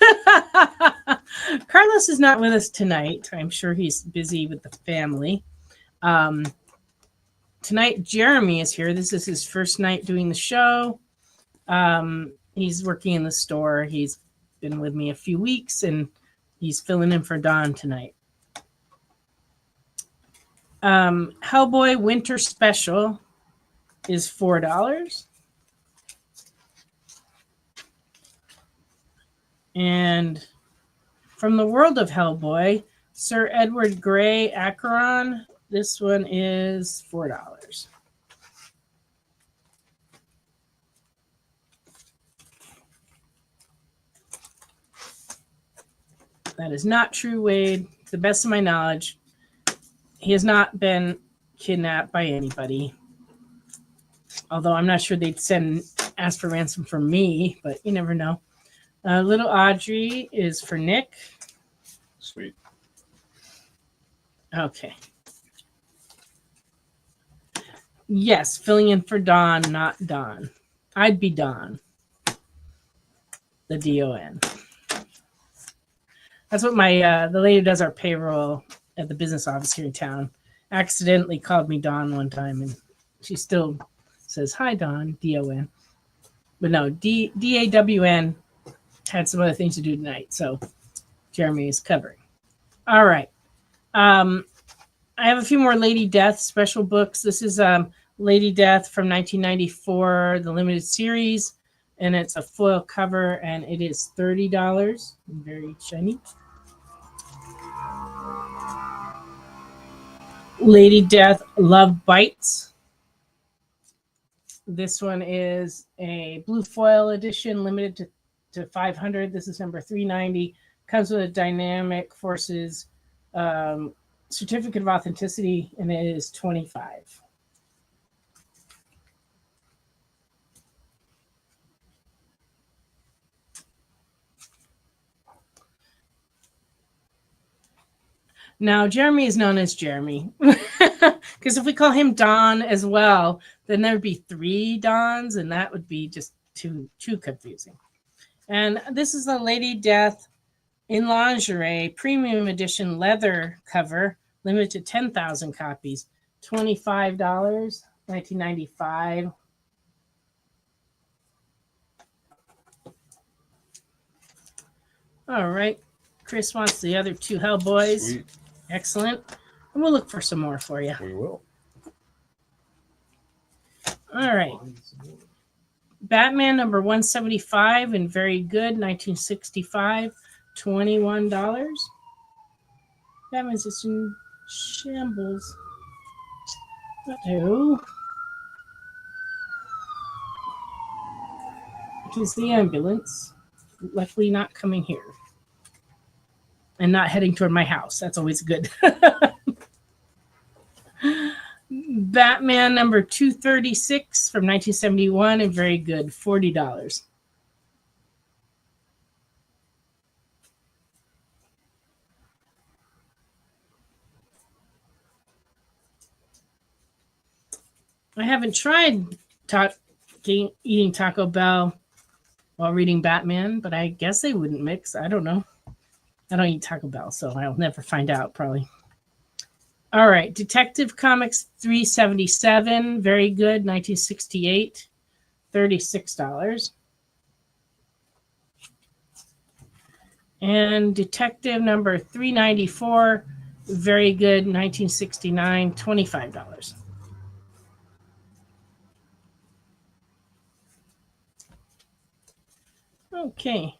Carlos is not with us tonight. I'm sure he's busy with the family. Tonight, Jeremy is here. This is his first night doing the show. He's working in the store. He's been with me a few weeks, and he's filling in for Dawn tonight. Hellboy Winter Special is $4. And from the world of Hellboy, Sir Edward Grey Acheron, this one is $4. That is not true, Wade. To the best of my knowledge, he has not been kidnapped by anybody. Although I'm not sure they'd ask for ransom from me, but you never know. Little Audrey is for Nick. Sweet. Okay. Yes, filling in for Dawn, not Don. I'd be Don. The D-O-N. That's what the lady who does our payroll at the business office here in town accidentally called me Don one time, and she still says, "Hi, Don," D-O-N. But no, D-A-W-N had some other things to do tonight, so Jeremy is covering. All right. I have a few more Lady Death special books. This is Lady Death from 1994, the limited series, and it's a foil cover, and it is $30. Very shiny. Lady Death Love Bites. This one is a blue foil edition, limited to 500. This is number 390. Comes with a Dynamic Forces certificate of authenticity, and it is $25. Now, Jeremy is known as Jeremy, because if we call him Don as well, then there would be 3 Dons, and that would be just too confusing. And this is the Lady Death in Lingerie Premium Edition leather cover, limited to 10,000 copies, $25, 1995. All right. Chris wants the other 2 Hellboys. Sweet. Excellent. And we'll look for some more for you. We will. All right. Batman number 175 and very good, 1965, $21. Batman's just in shambles. Uh-oh. It is the ambulance. Luckily not coming here. And not heading toward my house. That's always good. Batman number 236 from 1971 and very good, $40. I haven't tried eating Taco Bell while reading Batman, but I guess they wouldn't mix. I don't know. I don't eat Taco Bell, so I'll never find out, probably. All right, Detective Comics 377, very good, 1968, $36. And Detective number 394, very good, 1969, $25. Okay.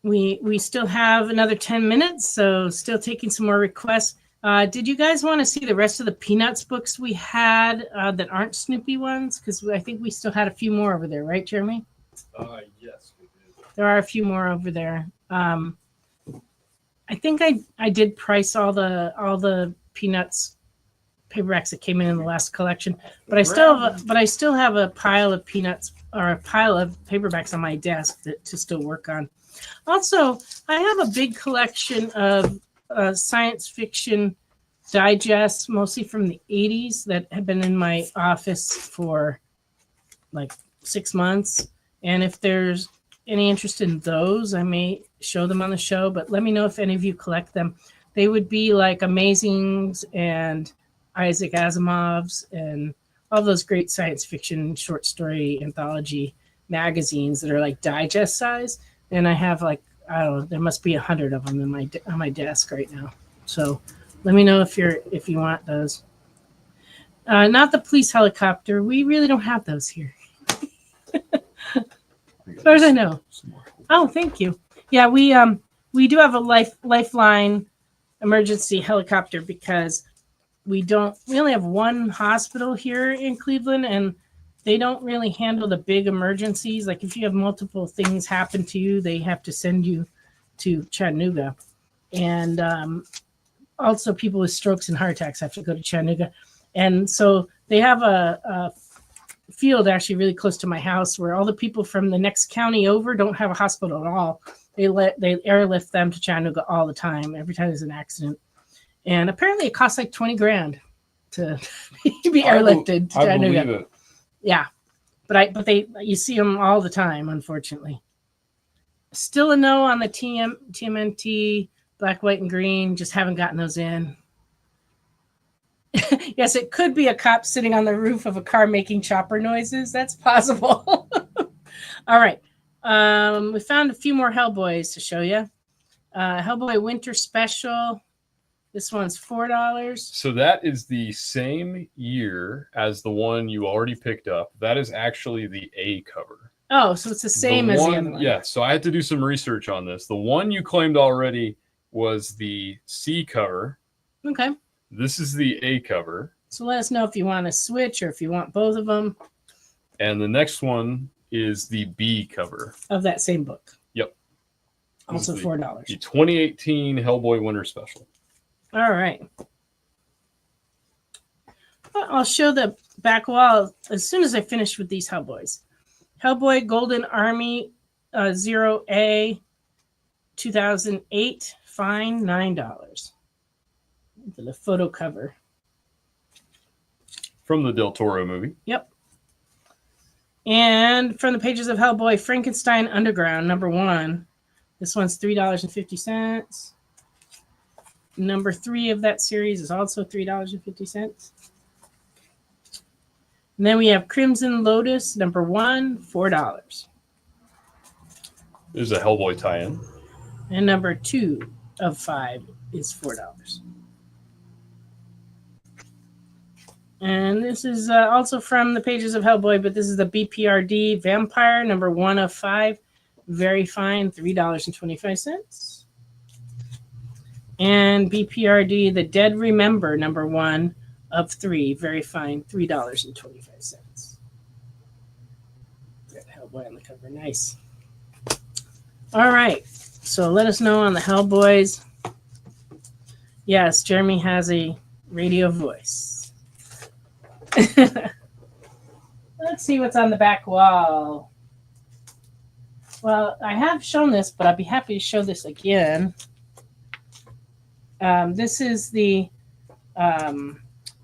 We still have another 10 minutes, so still taking some more requests. Did you guys want to see the rest of the Peanuts books we had that aren't Snoopy ones? Because I think we still had a few more over there, right, Jeremy? Yes, we did. There are a few more over there. I think I did price all the Peanuts paperbacks that came in the last collection, but I still have a pile of Peanuts or a pile of paperbacks on my desk to still work on. Also, I have a big collection of science fiction digests, mostly from the 80s, that have been in my office for like 6 months. And if there's any interest in those, I may show them on the show, but let me know if any of you collect them. They would be like Amazings and Isaac Asimov's and all those great science fiction short story anthology magazines that are like digest size. And I have like, I don't know, there must be 100 of them on my desk right now. So let me know if you want those. Not the police helicopter. We really don't have those here. As far as I know. Oh, thank you. Yeah, we do have a lifeline emergency helicopter because we only have one hospital here in Cleveland, and they don't really handle the big emergencies. Like if you have multiple things happen to you, they have to send you to Chattanooga. And also people with strokes and heart attacks have to go to Chattanooga. And so they have a field actually really close to my house where all the people from the next county over don't have a hospital at all. They airlift them to Chattanooga all the time, every time there's an accident. And apparently it costs like $20,000 to be airlifted to Chattanooga. I believe it. Yeah, but you see them all the time, unfortunately. Still a no on the TMNT, black, white, and green. Just haven't gotten those in. Yes, it could be a cop sitting on the roof of a car making chopper noises. That's possible. All right. We found a few more Hellboys to show you. Hellboy Winter Special. This one's $4. So that is the same year as the one you already picked up. That is actually the A cover. Oh, so it's the same as the other one. Yeah, so I had to do some research on this. The one you claimed already was the C cover. Okay. This is the A cover. So let us know if you want to switch or if you want both of them. And the next one is the B cover. Of that same book. Yep. Also $4. The 2018 Hellboy Winter Special. All right. I'll show the back wall as soon as I finish with these Hellboys. Hellboy Golden Army 0A 2008, fine $9. The photo cover. From the Del Toro movie. Yep. And from the pages of Hellboy Frankenstein Underground, `1. This one's $3.50. Number 3 of that series is also $3.50. And then we have Crimson Lotus, #1, $4. There's a Hellboy tie-in. And number 2 of 5 is $4. And this is also from the pages of Hellboy, but this is the BPRD Vampire, #1 of 5. Very fine, $3.25. And BPRD The Dead Remember, #1 of 3. Very fine, $3.25. Got Hellboy on the cover. Nice. All right. So let us know on the Hellboys. Yes, Jeremy has a radio voice. Let's see what's on the back wall. Well, I have shown this, but I'd be happy to show this again. This is the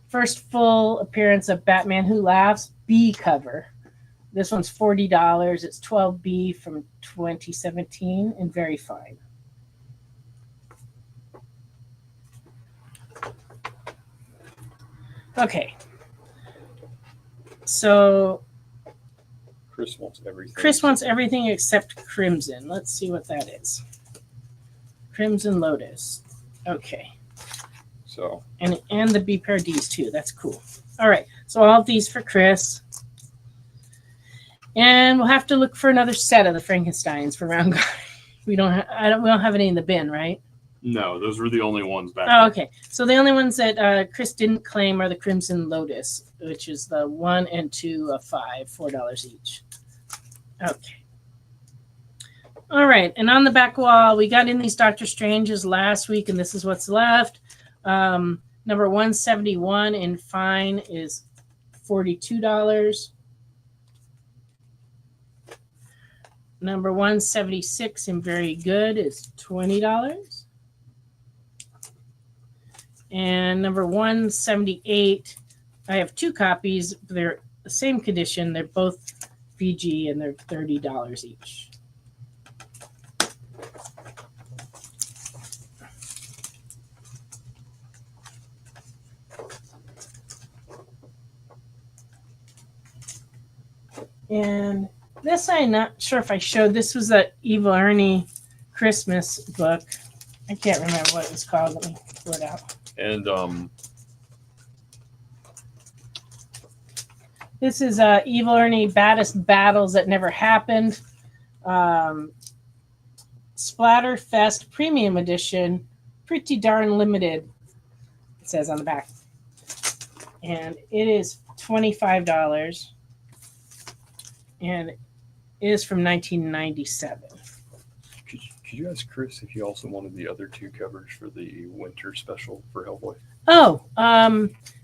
first full appearance of Batman Who Laughs B cover. This one's $40. It's 12B from 2017 and very fine. Okay. So Chris wants everything. Chris wants everything except Crimson. Let's see what that is. Crimson Lotus. Okay. So and the BPRDs too. That's cool. All right. So all of these for Chris. And we'll have to look for another set of the Frankensteins for round guard. We don't have any in the bin, right? no, those were the only ones back. Oh, okay. So the only ones that Chris didn't claim are the Crimson Lotus, which is the 1 and 2 of 5, $4 each. Okay. All right. And on the back wall, we got in these Doctor Stranges last week, and this is what's left. Number 171 in fine is $42. Number 176 in very good is $20. And number 178, I have 2 copies. They're the same condition. They're both VG, and they're $30 each. And this I'm not sure if I showed. This was that Evil Ernie Christmas book. I can't remember what it was called. Let me pull it out. And this is Evil Ernie Baddest Battles That Never Happened. Splatterfest Premium Edition. Pretty darn limited, it says on the back. And it is $25. And it is from 1997. Could you ask Chris if you also wanted the other 2 covers for the winter special for Hellboy? Oh,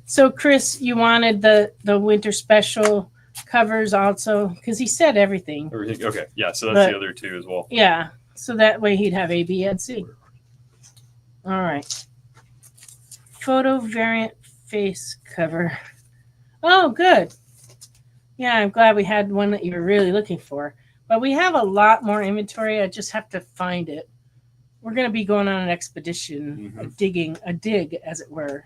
so Chris, you wanted the winter special covers also, because he said everything. Everything. Okay, yeah. So that's the other 2 as well. Yeah, so that way he'd have A, B, and C. All right. Photo variant face cover. Oh, good. Yeah, I'm glad we had one that you were really looking for. But we have a lot more inventory. I just have to find it. We're going to be going on an expedition, a dig, as it were.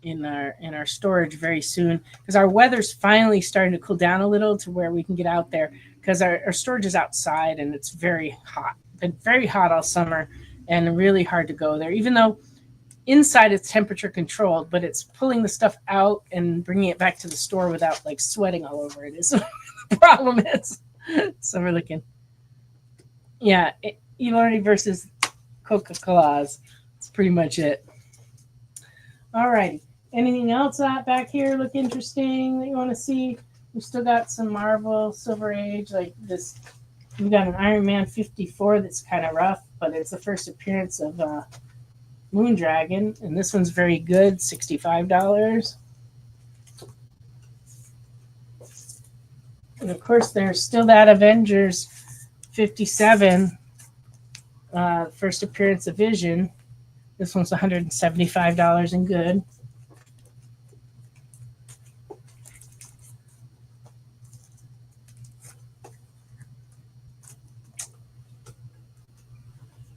in our storage very soon, because our weather's finally starting to cool down a little to where we can get out there, because our storage is outside and it's very hot. Been very hot all summer and really hard to go there, even though inside it's temperature controlled, but it's pulling the stuff out and bringing it back to the store without like sweating all over it is the problem is. So we're looking. Yeah, Elordi versus Coca-Cola's. That's pretty much it. All righty. Anything else back here look interesting that you want to see? We've still got some Marvel Silver Age, like this. We've got an Iron Man 54 that's kind of rough, but it's the first appearance of Moondragon, and this one's very good, $65. And of course, there's still that Avengers 57, first appearance of Vision. This one's $175 and good.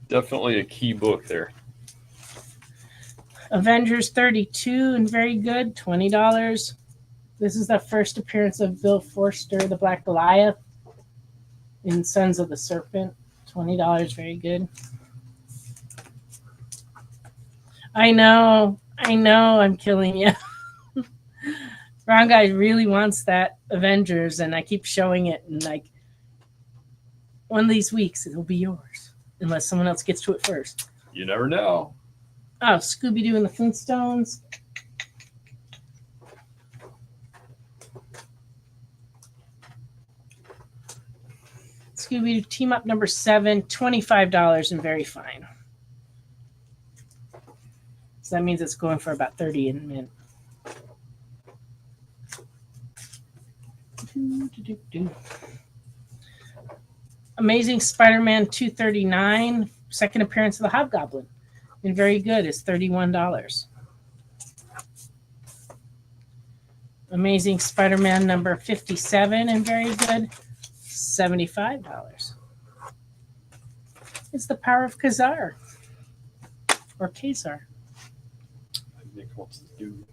Definitely a key book there. Avengers 32 and very good, $20. This is the first appearance of Bill Forster, the Black Goliath, in Sons of the Serpent. $20, very good. I know, I'm killing you. Brown Guy really wants that Avengers, and I keep showing it, and like one of these weeks it'll be yours, unless someone else gets to it first. You never know. Oh, Scooby-Doo and the Flintstones. Scooby-Doo Team Up number 7, $25 and very fine. So that means it's going for about 30 in a minute. Amazing Spider-Man 239, second appearance of the Hobgoblin. And very good, it's $31. Amazing Spider-Man number 57 and very good, $75. It's the Power of Kazar. Or Kazar. Nick wants to do.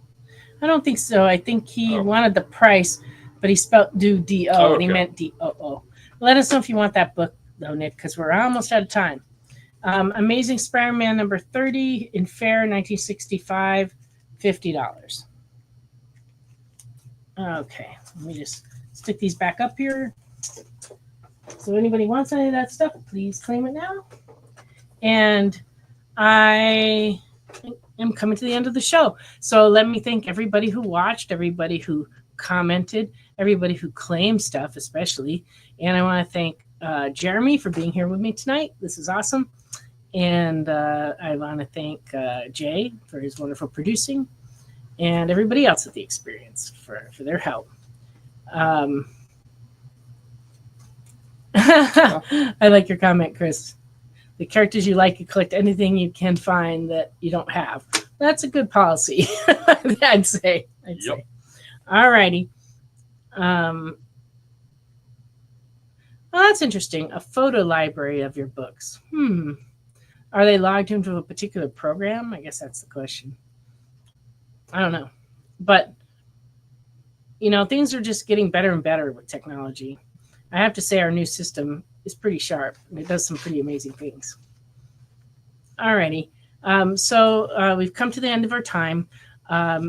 I don't think so. I think he wanted the price, but he spelled do D-O, Oh, and he okay. meant D-O-O. Let us know if you want that book, though, Nick, because we're almost out of time. Amazing Spider-Man number 30 in Fair, 1965, $50. Okay, let me just stick these back up here. So anybody wants any of that stuff, please claim it now. And I am coming to the end of the show. So let me thank everybody who watched, everybody who commented, everybody who claimed stuff, especially. And I want to thank Jeremy for being here with me tonight. This is awesome. And I want to thank Jay for his wonderful producing, and everybody else at the Experience for their help. I like your comment, Chris. The characters you like, you collect anything you can find that you don't have. That's a good policy, I'd say. All righty. Well, that's interesting. A photo library of your books. Are they logged into a particular program? I guess that's the question. I don't know. But, you know, things are just getting better and better with technology. I have to say our new system is pretty sharp, and it does some pretty amazing things. Alrighty. So we've come to the end of our time.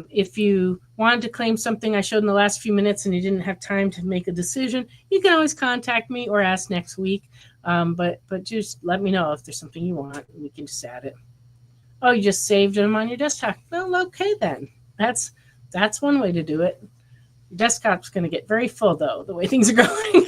If you wanted to claim something I showed in the last few minutes and you didn't have time to make a decision, you can always contact me or ask next week. But just let me know if there's something you want, and we can just add it. Oh, you just saved them on your desktop. Well, okay then. That's one way to do it. Your desktop's going to get very full, though, the way things are going.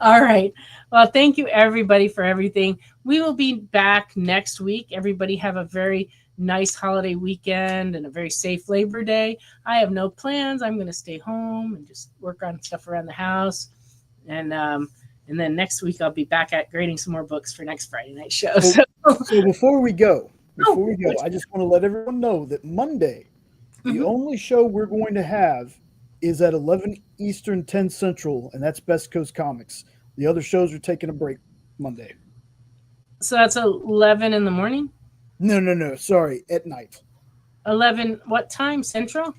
All right. Well, thank you, everybody, for everything. We will be back next week. Everybody have a very nice holiday weekend and a very safe Labor Day. I have no plans. I'm going to stay home and just work on stuff around the house. And then next week I'll be back at grading some more books for next Friday night show. So before we go, I just want to let everyone know that Monday, the only show we're going to have is at 11 Eastern, 10 Central, and that's Best Coast Comics. The other shows are taking a break Monday. So that's 11 in the morning? No. Sorry, at night. 11, what time? Central?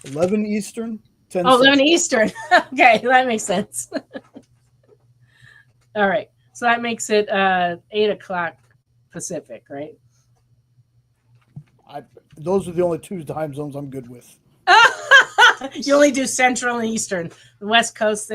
11 Eastern, 10 Oh, 11 Central. Eastern. Okay, that makes sense. All right. So that makes it 8 o'clock Pacific, right? Those are the only two time zones I'm good with. You only do Central and Eastern. The West Coast,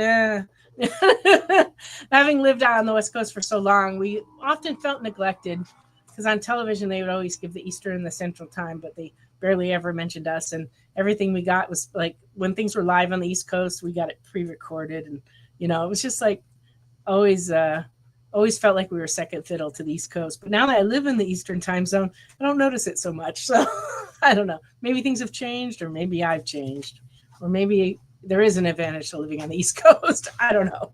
Having lived out on the West Coast for so long, we often felt neglected because on television they would always give the Eastern and the Central time, but they barely ever mentioned us. And everything we got was like when things were live on the East Coast, we got it pre-recorded, and it was just like always felt like we were second fiddle to the East Coast. But now that I live in the Eastern time zone, I don't notice it so much. So I don't know. Maybe things have changed, or maybe I've changed, or maybe there is an advantage to living on the East Coast. I don't know.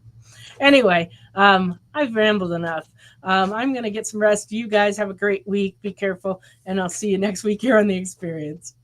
Anyway, I've rambled enough. I'm going to get some rest. You guys have a great week. Be careful, and I'll see you next week here on The Experience.